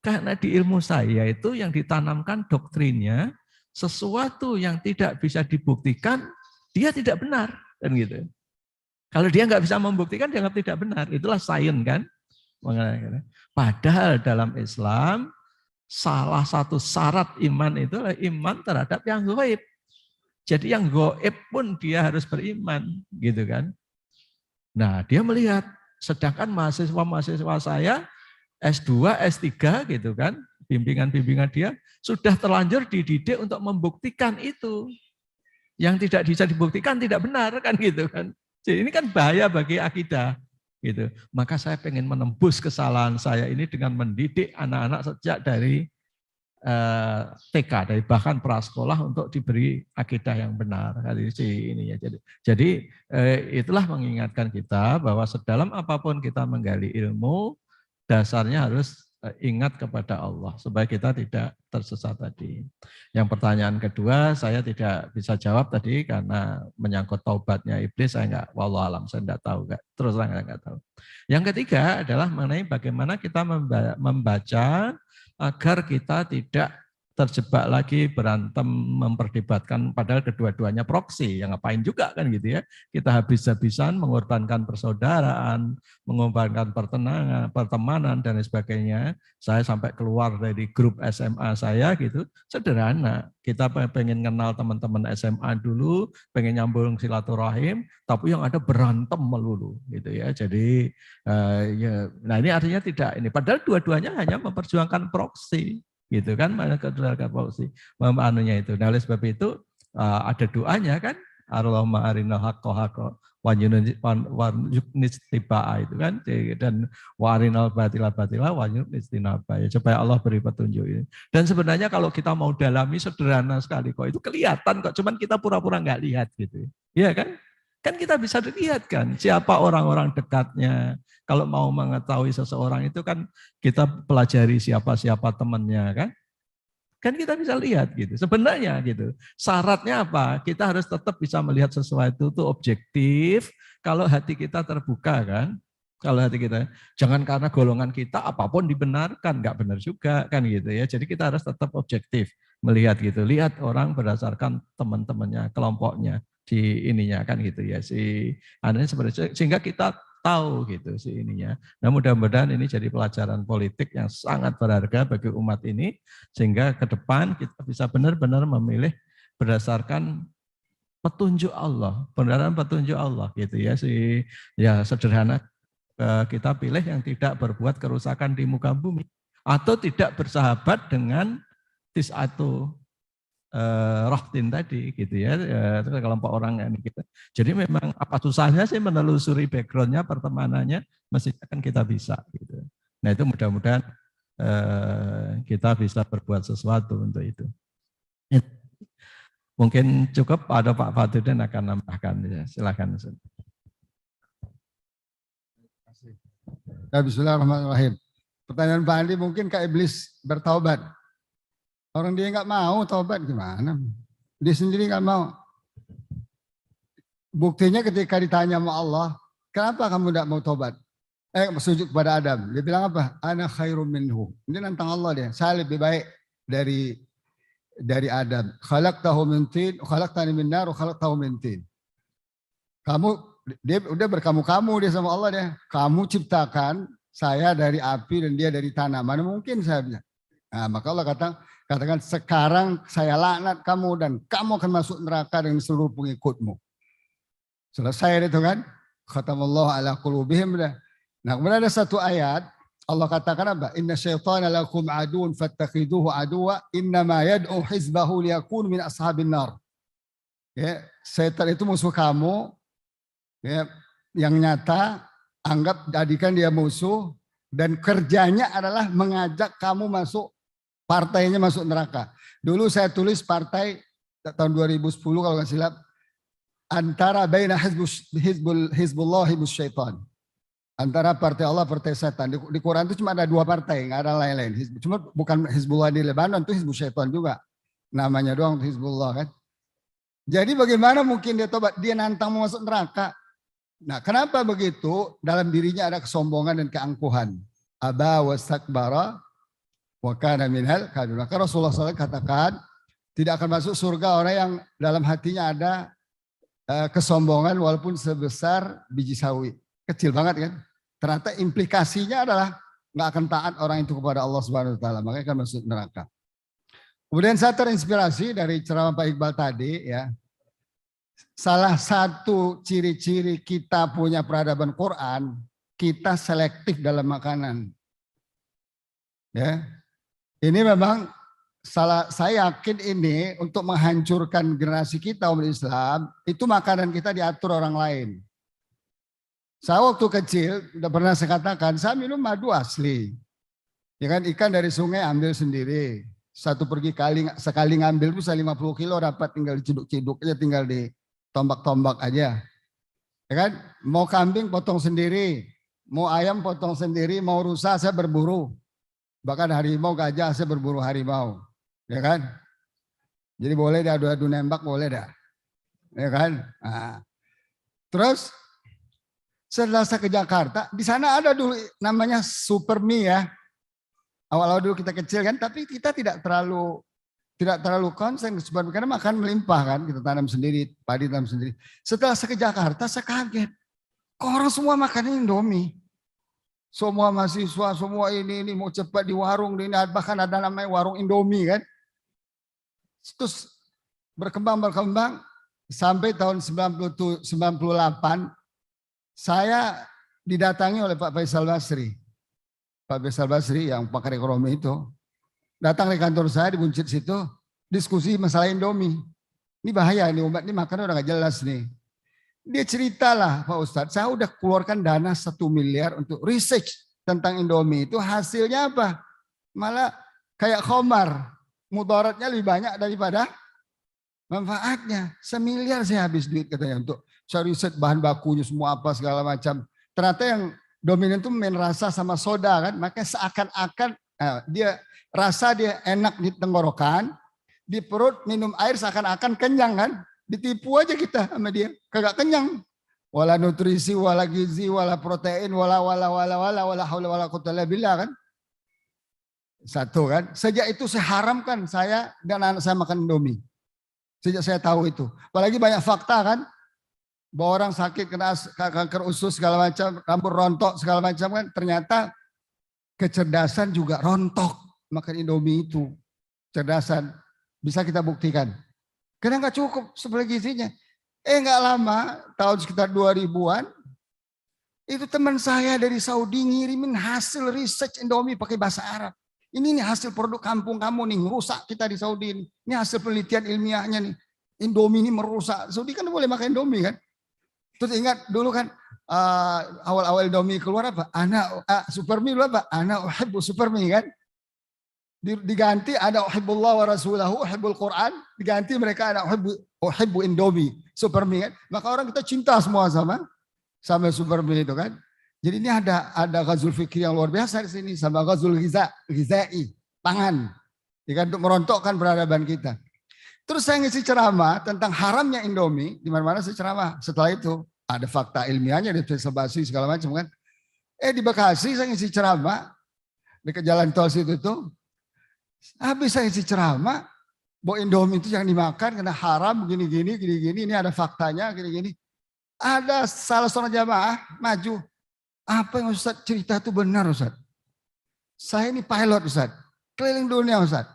Karena di ilmu saya itu yang ditanamkan doktrinnya, sesuatu yang tidak bisa dibuktikan, dia tidak benar. Kan gitu. Kalau dia nggak bisa membuktikan, dianggap tidak benar. Itulah sains kan. Padahal dalam Islam, salah satu syarat iman itu adalah iman terhadap yang gaib. Jadi yang gaib pun dia harus beriman, gitu kan. Nah, dia melihat, sedangkan mahasiswa-mahasiswa saya S2, S3 gitu kan, bimbingan-bimbingan dia sudah terlanjur dididik untuk membuktikan itu. Yang tidak bisa dibuktikan tidak benar kan gitu kan. Jadi ini kan bahaya bagi akidah. Gitu. Maka saya pengen menembus kesalahan saya ini dengan mendidik anak-anak sejak dari TK, dari bahkan prasekolah untuk diberi akidah yang benar. Ini ya. Jadi itulah mengingatkan kita bahwa sedalam apapun kita menggali ilmu, dasarnya harus ingat kepada Allah supaya kita tidak tersesat tadi. Yang pertanyaan kedua saya tidak bisa jawab tadi karena menyangkut taubatnya iblis, saya enggak, wallahu alam, saya enggak tahu, terus terang enggak tahu. Yang ketiga adalah mengenai bagaimana kita membaca agar kita tidak terjebak lagi berantem memperdebatkan, padahal kedua-duanya proksi, yang ngapain juga kan gitu ya. Kita habis-habisan mengorbankan persaudaraan, mengorbankan pertemanan dan sebagainya. Saya sampai keluar dari grup SMA saya gitu, sederhana. Kita pengen kenal teman-teman SMA dulu, pengen nyambung silaturahim, tapi yang ada berantem melulu gitu ya. Jadi ya, nah ini artinya tidak ini. Padahal dua-duanya hanya memperjuangkan proksi. Gitu kan, mana keluarga pausi anunya itu. Nah, oleh sebab itu ada doanya kan, Allahumma arinal haqqo haqqo wa yunnis tibaa itu kan, dan wa arinal batila batila wa yunnis tinaba, ya, supaya Allah beri petunjuk ini. Dan sebenarnya kalau kita mau dalami sederhana sekali kok, itu kelihatan kok, cuman kita pura-pura nggak lihat gitu. Iya kan? Kan kita bisa dilihat kan siapa orang-orang dekatnya. Kalau mau mengetahui seseorang itu kan kita pelajari siapa-siapa temannya kan. Kan kita bisa lihat gitu. Sebenarnya gitu. Syaratnya apa? Kita harus tetap bisa melihat sesuatu itu objektif kalau hati kita terbuka kan. Kalau hati kita, jangan karena golongan kita apapun dibenarkan, nggak benar juga kan gitu ya. Jadi kita harus tetap objektif melihat gitu. Lihat orang berdasarkan teman-temannya, kelompoknya di ininya kan gitu ya. Sehingga kita tahu gitu sih ininya. Nah mudah-mudahan ini jadi pelajaran politik yang sangat berharga bagi umat ini, sehingga ke depan kita bisa benar-benar memilih berdasarkan petunjuk Allah, beneran petunjuk Allah gitu ya. Ya sederhana, kita pilih yang tidak berbuat kerusakan di muka bumi atau tidak bersahabat dengan tis'atu rohtin tadi gitu ya, kelompok orang ini kita. Jadi memang apa susahnya sih menelusuri backgroundnya, pertemanannya, mestinya kan kita bisa gitu. Nah itu mudah-mudahan kita bisa berbuat sesuatu untuk itu. Mungkin cukup, ada Pak Fadudin akan nambahkan, ya, silakan. Bismillahirrahmanirrahim. Pertanyaan Pak Andi, mungkin Kak Iblis bertaubat? Orang dia nggak mau taubat gimana? Dia sendiri nggak mau. Buktinya ketika ditanya sama Allah, kenapa kamu tidak mau taubat? Sujud kepada Adam. Dia bilang apa? Ana khairum minhu. Dia nantang Allah dia. Saya lebih baik dari Adam. Khalaqtahu min tin, khalaqtani min nar, khalaqtahu min tin. Dia udah berkamu-kamu dia sama Allah dia. Kamu ciptakan saya dari api dan dia dari tanah. Mana mungkin saya bilang. Nah, maka Allah katakan sekarang saya laknat kamu dan kamu akan masuk neraka dengan seluruh pengikutmu. Selesai itu kan? Khatamallahu ala qulubihim. Nah, kemudian ada satu ayat Allah katakan apa? Inna syaitana lakum aduun fattakhiduhu aduwa innama yad'u hizbahu liyakun min ashabin nar. Ya, setan itu musuh kamu. Ya, yang nyata anggap jadikan dia musuh dan kerjanya adalah mengajak kamu masuk, partainya masuk neraka. Dulu saya tulis partai tahun 2010 kalau nggak silap, antara baina hizbullah hizbus syaitan. Antara partai Allah, partai setan. Di Quran itu cuma ada 2 partai, nggak ada lain-lain. Cuma bukan Hizbullah di Lebanon, itu Hizbul Syaitan juga. Namanya doang Hizbullah kan. Jadi bagaimana mungkin dia tobat? Dia nantang mau masuk neraka. Nah, kenapa begitu? Dalam dirinya ada kesombongan dan keangkuhan. Aba wastakbara wa kana minal kafirin. Maka Rasulullah SAW katakan, tidak akan masuk surga orang yang dalam hatinya ada kesombongan walaupun sebesar biji sawi. Kecil banget kan. Ternyata implikasinya adalah nggak akan taat orang itu kepada Allah Subhanahu wa taala, makanya akan masuk neraka. Kemudian saya terinspirasi dari ceramah Pak Iqbal tadi ya. Salah satu ciri-ciri kita punya peradaban Quran, kita selektif dalam makanan. Ya. Ini memang saya yakin ini untuk menghancurkan generasi kita umat Islam, itu makanan kita diatur orang lain. Saya waktu kecil udah pernah saya katakan, saya minum madu asli. Ya kan, ikan dari sungai ambil sendiri. Satu pergi sekali ngambil bisa 50 kilo dapat, tinggal diciduk-ciduk aja, tinggal ditombak-tombak aja. Ya kan, mau kambing potong sendiri, mau ayam potong sendiri, mau rusa saya berburu. Bahkan harimau, gajah saya berburu harimau. Ya kan? Jadi boleh dah adu-adu nembak, boleh dah. Ya kan? Nah. Terus setelah saya ke Jakarta, di sana ada dulu namanya Super Mie ya. Awal-awal dulu kita kecil kan, tapi kita tidak terlalu konsen karena makan melimpah kan, kita tanam sendiri, padi tanam sendiri. Setelah saya ke Jakarta, saya kaget. Kok orang semua makan Indomie? Semua mahasiswa, semua ini mau cepat di warung, ini bahkan ada namanya warung Indomie kan. Terus berkembang sampai tahun 98 saya didatangi oleh Pak Faisal Basri. Pak Faisal Basri yang pakar ekonomi itu datang di kantor saya di Buncit situ, diskusi masalah Indomie. Ini bahaya nih, umat ini makannya udah gak jelas nih. Dia ceritalah, Pak Ustadz, saya udah keluarkan dana 1 miliar untuk research tentang Indomie. Itu hasilnya apa? Malah kayak khamar, mudaratnya lebih banyak daripada manfaatnya. 1 miliar saya habis duit katanya untuk saya riset bahan bakunya semua apa segala macam. Ternyata yang dominan itu main rasa sama soda kan, makanya seakan-akan dia enak di tenggorokan, di perut minum air seakan-akan kenyang kan. Ditipu aja kita sama dia, kagak kenyang. Wala nutrisi, wala gizi, wala protein, wala haula wala quwwata illa billah kan. Satu kan. Sejak itu saya haramkan saya dan anak saya makan Indomie. Sejak saya tahu itu. Apalagi banyak fakta kan. Bahwa orang sakit kena kanker usus segala macam, rambut rontok segala macam kan. Ternyata kecerdasan juga rontok makan Indomie itu. Cerdasan bisa kita buktikan. Karena nggak cukup sebelah gizinya. Nggak lama, tahun sekitar 2000-an, itu teman saya dari Saudi ngirimin hasil research Indomie pakai bahasa Arab. Ini nih hasil produk kampung kamu nih, merusak kita di Saudi ini. Ini hasil penelitian ilmiahnya nih. Indomie ini merusak. Saudi kan boleh makan Indomie kan. Terus ingat dulu kan, awal-awal Indomie keluar apa? Super Mie dulu apa? Ana uhibbu Super Mie kan. Diganti ada uhibbullah wa rasulahu, uhibbul Quran, diganti mereka ada uhibbu Indomie, Super Mie kan. Maka orang kita cinta semua sama Super Mie itu kan. Jadi ini ada ghazul fikri yang luar biasa di sini sama ghazul ghizai, pangan. Ya kan, untuk merontokkan peradaban kita. Terus saya ngisi ceramah tentang haramnya Indomie, di mana-mana saya ceramah. Setelah itu ada fakta ilmiahnya di Basri segala macam kan. Di Bekasi saya ngisi ceramah dekat jalan tol situ tuh. Habis saya isi ceramah, bahwa Indomie itu jangan dimakan karena haram gini-gini, ini ada faktanya gini-gini. Ada salah seorang jamaah maju. Apa yang Ustaz cerita itu benar Ustaz? Saya ini pilot Ustaz, keliling dunia Ustaz.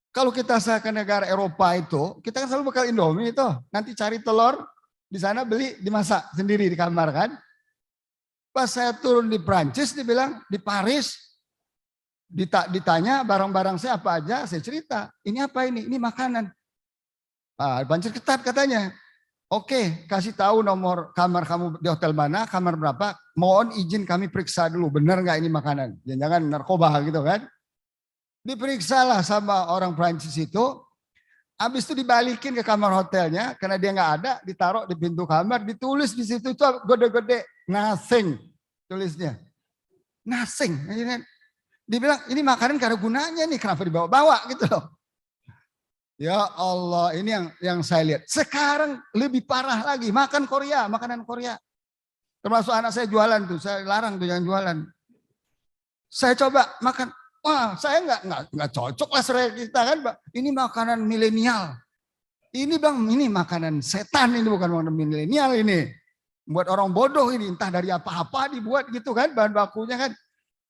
Kalau kita ke negara Eropa itu, kita kan selalu bekal Indomie itu. Nanti cari telur, di sana beli, dimasak sendiri di kamar kan. Pas saya turun di Prancis, dibilang di Paris, ditanya barang-barang saya apa aja, saya cerita. Ini apa ini? Ini makanan. Banjir ketat katanya. Oke, kasih tahu nomor kamar kamu di hotel mana, kamar berapa. Mohon izin kami periksa dulu, benar nggak ini makanan? Jangan narkoba gitu kan. Diperiksalah sama orang Prancis itu. Habis itu dibalikin ke kamar hotelnya, karena dia nggak ada, ditaruh di pintu kamar, ditulis di situ itu gede-gede, nothing. tulisnya. Nothing. Dia bilang ini makanan gak ada gunanya nih, kenapa dibawa-bawa gitu loh. Ya Allah, ini yang saya lihat. Sekarang lebih parah lagi, makan Korea, makanan Korea. Termasuk anak saya jualan tuh, saya larang tuh jangan jualan. Saya coba makan, wah saya nggak cocok lah selera kita kan, Pak. Ini makanan milenial. Ini Bang, ini makanan setan, ini bukan makanan milenial ini. Buat orang bodoh ini, entah dari apa-apa dibuat gitu kan, bahan bakunya kan.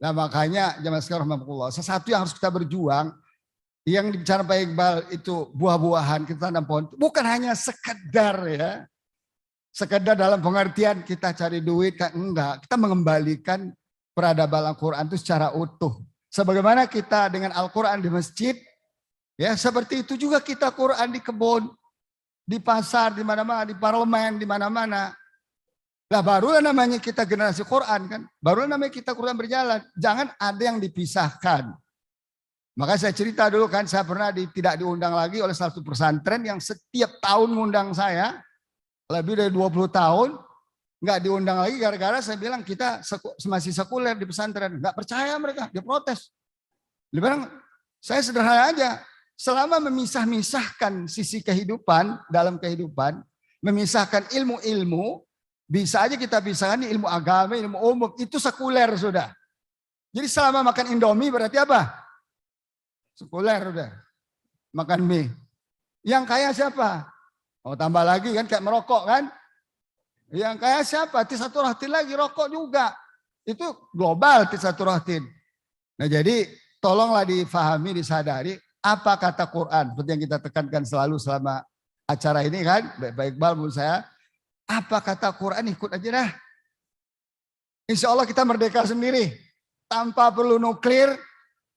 Nah makanya jamaah sekalian rahmatullah, sesuatu yang harus kita berjuang, yang dibicara Pak Iqbal itu buah-buahan kita tanam pohon, bukan hanya sekedar ya, sekedar dalam pengertian kita cari duit, kan enggak. Kita mengembalikan peradaban Al-Quran itu secara utuh. Sebagaimana kita dengan Al-Quran di masjid, ya seperti itu juga kita Quran di kebun, di pasar, di mana-mana, di parlemen, di mana-mana. Lah barulah namanya kita generasi Quran kan, barulah namanya kita Quran berjalan. Jangan ada yang dipisahkan. Maka saya cerita dulu kan, saya pernah tidak diundang lagi oleh satu pesantren yang setiap tahun ngundang saya, lebih dari 20 tahun, nggak diundang lagi gara-gara saya bilang kita masih sekuler di pesantren. Nggak percaya mereka, dia protes. Dia bilang, saya sederhana aja, selama memisah-misahkan sisi kehidupan, dalam kehidupan, memisahkan ilmu-ilmu, bisa aja kita pisahkan ilmu agama, ilmu umum, itu sekuler sudah. Jadi selama makan Indomie berarti apa? Sekuler udah. Makan mie. Yang kaya siapa? Oh tambah lagi kan kayak merokok kan. Yang kaya siapa? Tisaturatin lagi, rokok juga. Itu global tisaturatin. Nah jadi tolonglah difahami, disadari apa kata Quran. Seperti yang kita tekankan selalu selama acara ini kan. Baik Iqbal menurut saya. Apa kata Quran, ikut aja dah. Insya Allah kita merdeka sendiri. Tanpa perlu nuklir,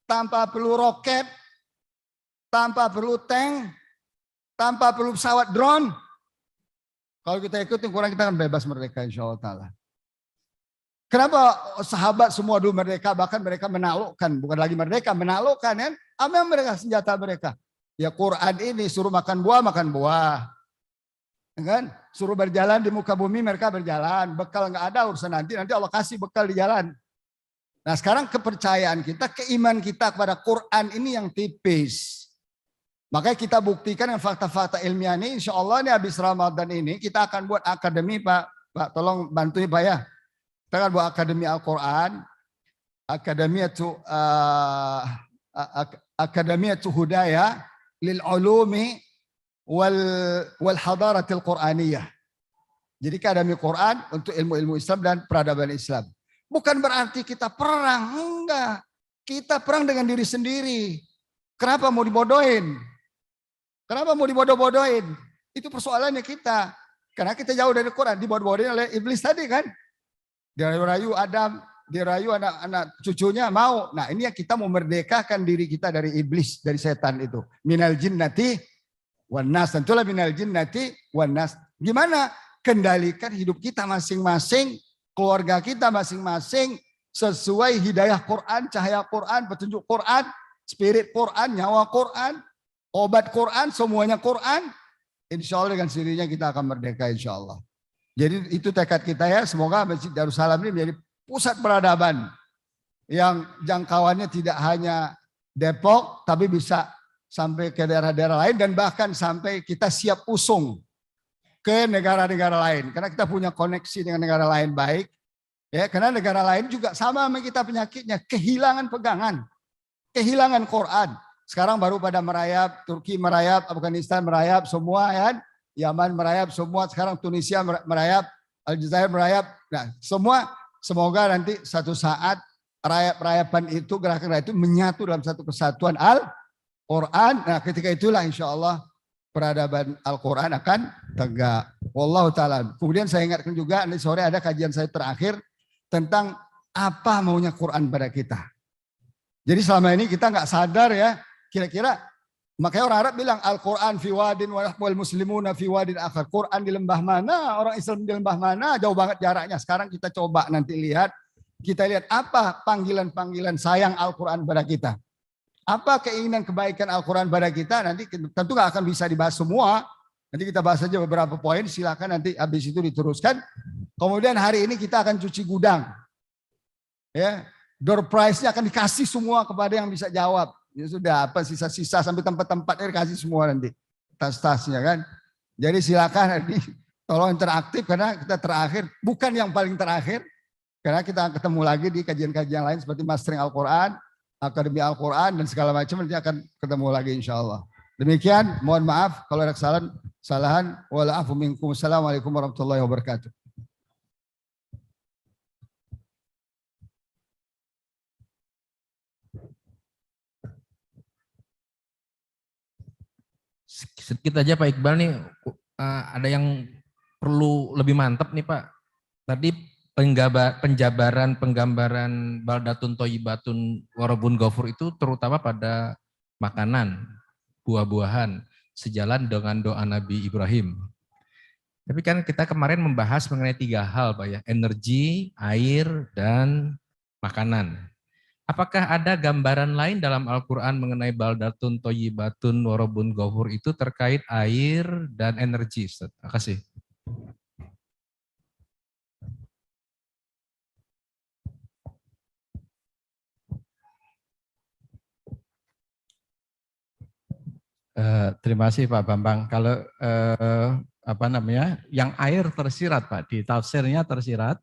tanpa perlu roket, tanpa perlu tank, tanpa perlu pesawat drone. Kalau kita ikutin Quran kita akan bebas merdeka insya Allah ta'ala. Kenapa sahabat semua dulu merdeka, bahkan mereka menaklukkan, bukan lagi merdeka, menaklukkan kan? Apa yang mereka senjata mereka? Ya Quran ini suruh makan buah, kan? Suruh berjalan di muka bumi mereka berjalan, bekal nggak ada urusan nanti Allah kasih bekal di jalan. Nah sekarang kepercayaan kita, keimanan kita kepada Quran ini yang tipis. Makanya kita buktikan dengan fakta-fakta ilmiah ini, insya Allah ini habis Ramadan ini kita akan buat akademi Pak tolong bantu Pak ya. Kita akan buat akademi Al-Quran, akademiyatu hudaya lil ulumi wal hadaratil Quraniyah. Jadi akademi Quran untuk ilmu-ilmu Islam dan peradaban Islam. Bukan berarti kita perang, enggak. Kita perang dengan diri sendiri. Kenapa mau dibodohin? Kenapa mau dibodoh-bodohin? Itu persoalannya kita. Karena kita jauh dari Quran, dibodoh-bodohin oleh iblis tadi kan. Dirayu Adam, dirayu anak-anak cucunya mau. Nah ini yang kita mau merdekakan diri kita dari iblis, dari setan itu. Minal jinnati wan nas. Tentulah minal jinnati wan nas. Gimana? Kendalikan hidup kita masing-masing, keluarga kita masing-masing sesuai hidayah Quran, cahaya Quran, petunjuk Quran, spirit Quran, nyawa Quran, obat Quran, semuanya Quran. Insya Allah dengan sendirinya kita akan merdeka insya Allah. Jadi itu tekad kita ya, semoga Masjid Darussalam ini menjadi pusat peradaban yang jangkauannya tidak hanya Depok, tapi bisa sampai ke daerah-daerah lain dan bahkan sampai kita siap usung ke negara-negara lain. Karena kita punya koneksi dengan negara lain baik. Ya, karena negara lain juga sama sama kita penyakitnya, kehilangan pegangan, kehilangan Quran. Sekarang baru pada merayap, Turki merayap, Afghanistan merayap, semua ya. Yaman merayap, semua sekarang Tunisia merayap, Aljazair merayap. Nah, semua semoga nanti satu saat rayap-rayapan itu, gerakan itu menyatu dalam satu kesatuan Al-Quran. Nah, ketika itulah insya Allah peradaban Al-Quran akan tegak. Wallahu ta'ala. Kemudian saya ingatkan juga, nanti sore ada kajian saya terakhir tentang apa maunya Quran pada kita. Jadi selama ini kita nggak sadar ya, kira-kira makanya orang Arab bilang Al-Quran fi wadin wal muslimuna fi wadin akhar. Quran di lembah mana, orang Islam di lembah mana, jauh banget jaraknya. Sekarang kita coba nanti lihat, kita lihat apa panggilan-panggilan sayang Al-Quran pada kita. Apa keinginan kebaikan Al-Quran pada kita, nanti tentu nggak akan bisa dibahas semua. Nanti kita bahas saja beberapa poin, silakan nanti habis itu diteruskan. Kemudian hari ini kita akan cuci gudang. ya door prize-nya akan dikasih semua kepada yang bisa jawab. Ya sudah, apa sisa-sisa sampai tempat-tempatnya dikasih semua nanti. Tas-tasnya kan. Jadi silakan nanti tolong interaktif karena kita terakhir, bukan yang paling terakhir. Karena kita ketemu lagi di kajian-kajian lain seperti Mastering Al-Quran, Akademi Al-Quran dan segala macam, nanti akan ketemu lagi insya Allah. Demikian, mohon maaf kalau ada kesalahan. Wa'alaikum minkum. Assalamualaikum warahmatullahi wabarakatuh. Sedikit aja Pak Iqbal nih, ada yang perlu lebih mantap nih Pak. Tadi penggambaran baldatun thayyibatun warabun ghafur itu terutama pada makanan, buah-buahan, sejalan dengan doa Nabi Ibrahim. Tapi kan kita kemarin membahas mengenai 3 hal Pak ya, energi, air, dan makanan. Apakah ada gambaran lain dalam Al-Quran mengenai baldatun thayyibatun warabun ghafur itu terkait air dan energi, Ustaz? Terima kasih. Terima kasih Pak Bambang. Kalau yang air tersirat Pak, di tafsirnya tersirat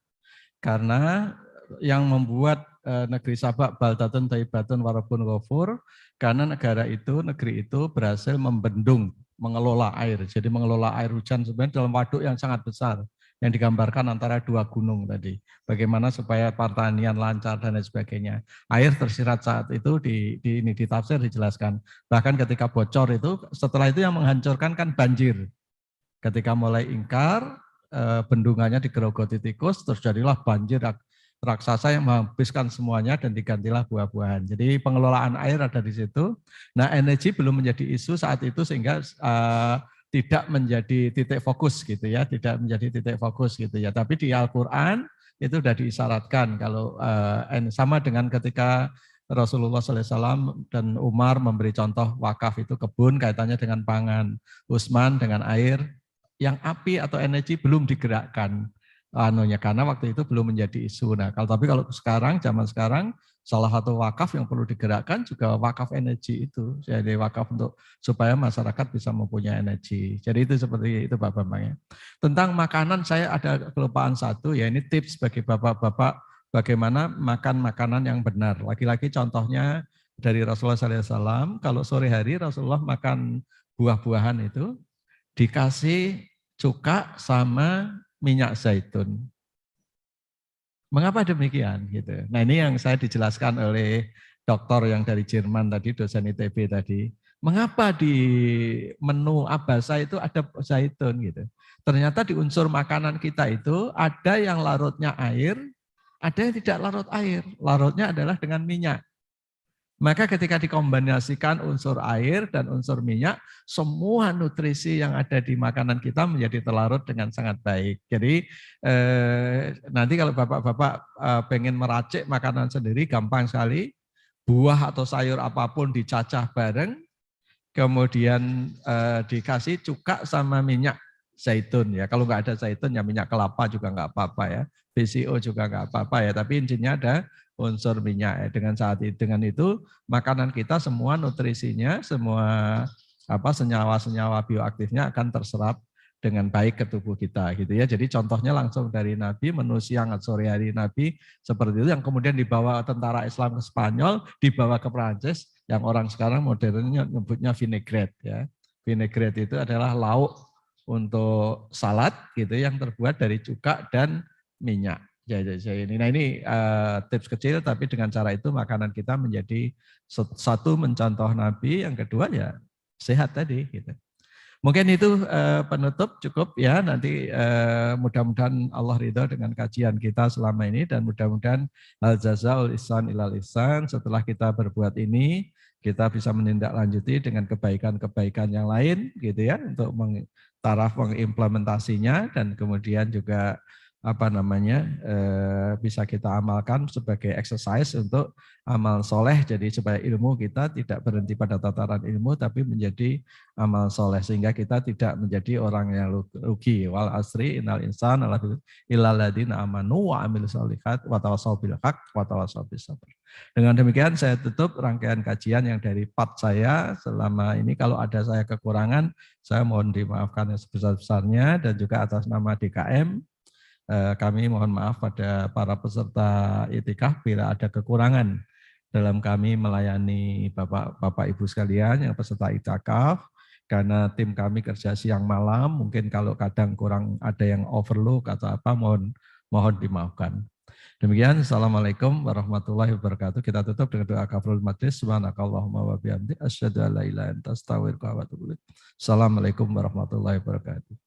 karena yang membuat negeri Sabak baldatun thayyibatun warabun ghafur karena negeri itu berhasil membendung, mengelola air. Jadi mengelola air hujan sebenarnya dalam waduk yang sangat besar yang digambarkan antara 2 gunung tadi. Bagaimana supaya pertanian lancar dan lain sebagainya. Air tersirat saat itu di tafsir dijelaskan. Bahkan ketika bocor itu, setelah itu yang menghancurkan kan banjir. Ketika mulai ingkar, bendungannya digerogoti tikus, terus jadilah banjir raksasa yang menghabiskan semuanya dan digantilah buah-buahan. Jadi pengelolaan air ada di situ. Nah, energi belum menjadi isu saat itu sehingga tidak menjadi titik fokus gitu ya, tidak menjadi titik fokus gitu ya. Tapi di Al-Qur'an itu sudah diisyaratkan kalau sama dengan ketika Rasulullah SAW dan Umar memberi contoh wakaf itu kebun kaitannya dengan pangan, Utsman dengan air, yang api atau energi belum digerakkan. Karena waktu itu belum menjadi isu. Nah, kalau sekarang, zaman sekarang, salah satu wakaf yang perlu digerakkan juga wakaf energi itu. Jadi wakaf untuk supaya masyarakat bisa mempunyai energi. Jadi itu seperti itu Pak Bambang ya. Tentang makanan saya ada kelupaan satu, ya ini tips bagi bapak-bapak bagaimana makan makanan yang benar. Lagi-lagi contohnya dari Rasulullah SAW, kalau sore hari Rasulullah makan buah-buahan itu dikasih cuka sama minyak zaitun. Mengapa demikian? Gitu. Nah ini yang saya dijelaskan oleh dokter yang dari Jerman tadi, dosen ITB tadi. Mengapa di menu abasa itu ada zaitun gitu? Ternyata di unsur makanan kita itu ada yang larutnya air, ada yang tidak larut air. Larutnya adalah dengan minyak. Maka ketika dikombinasikan unsur air dan unsur minyak, semua nutrisi yang ada di makanan kita menjadi terlarut dengan sangat baik. Jadi nanti kalau bapak-bapak pengen meracik makanan sendiri, gampang sekali. Buah atau sayur apapun dicacah bareng, kemudian dikasih cuka sama minyak zaitun ya. Kalau nggak ada zaitun ya minyak kelapa juga nggak apa-apa ya. BCO juga nggak apa-apa ya. Tapi intinya ada unsur minyak ya. Dengan itu makanan kita semua nutrisinya, semua senyawa-senyawa bioaktifnya akan terserap dengan baik ke tubuh kita gitu ya. Jadi contohnya langsung dari Nabi, menu siang atau sore hari Nabi seperti itu yang kemudian dibawa tentara Islam ke Spanyol, dibawa ke Prancis, yang orang sekarang modernnya nyebutnya vinaigrette ya. Vinaigrette itu adalah lauk untuk salad gitu yang terbuat dari cuka dan minyak. Nah ini tips kecil, tapi dengan cara itu makanan kita menjadi satu mencontoh Nabi, yang kedua ya sehat tadi. Gitu. Mungkin itu penutup cukup ya. Nanti mudah-mudahan Allah ridho dengan kajian kita selama ini dan mudah-mudahan al jazaul ihsan ilal ihsan. Setelah kita berbuat ini, kita bisa menindaklanjuti dengan kebaikan-kebaikan yang lain, gitu ya, untuk taraf mengimplementasinya dan kemudian juga bisa kita amalkan sebagai exercise untuk amal soleh. Jadi supaya ilmu kita tidak berhenti pada tataran ilmu, tapi menjadi amal soleh sehingga kita tidak menjadi orang yang rugi. Wal asri innal insana lafi illal ladzina amanu wa amilus sholihat wa tawassaw bil haq wa tawassaw bis sabr. Dengan demikian saya tutup rangkaian kajian yang dari part saya selama ini. Kalau ada saya kekurangan, saya mohon dimaafkan yang sebesar-besarnya, dan juga atas nama DKM kami mohon maaf pada para peserta itikaf bila ada kekurangan dalam kami melayani Bapak Ibu sekalian yang peserta itikaf, karena tim kami kerja siang malam, mungkin kalau kadang kurang ada yang overlook atau apa, mohon dimaafkan. Demikian, Assalamualaikum warahmatullahi wabarakatuh. Kita tutup dengan doa kafaratul majlis. Subhanakallahumma wa bihamdik asyhadu an la ilaha illa anta astaghfiruka wa atubu ilaik. Assalamualaikum warahmatullahi wabarakatuh.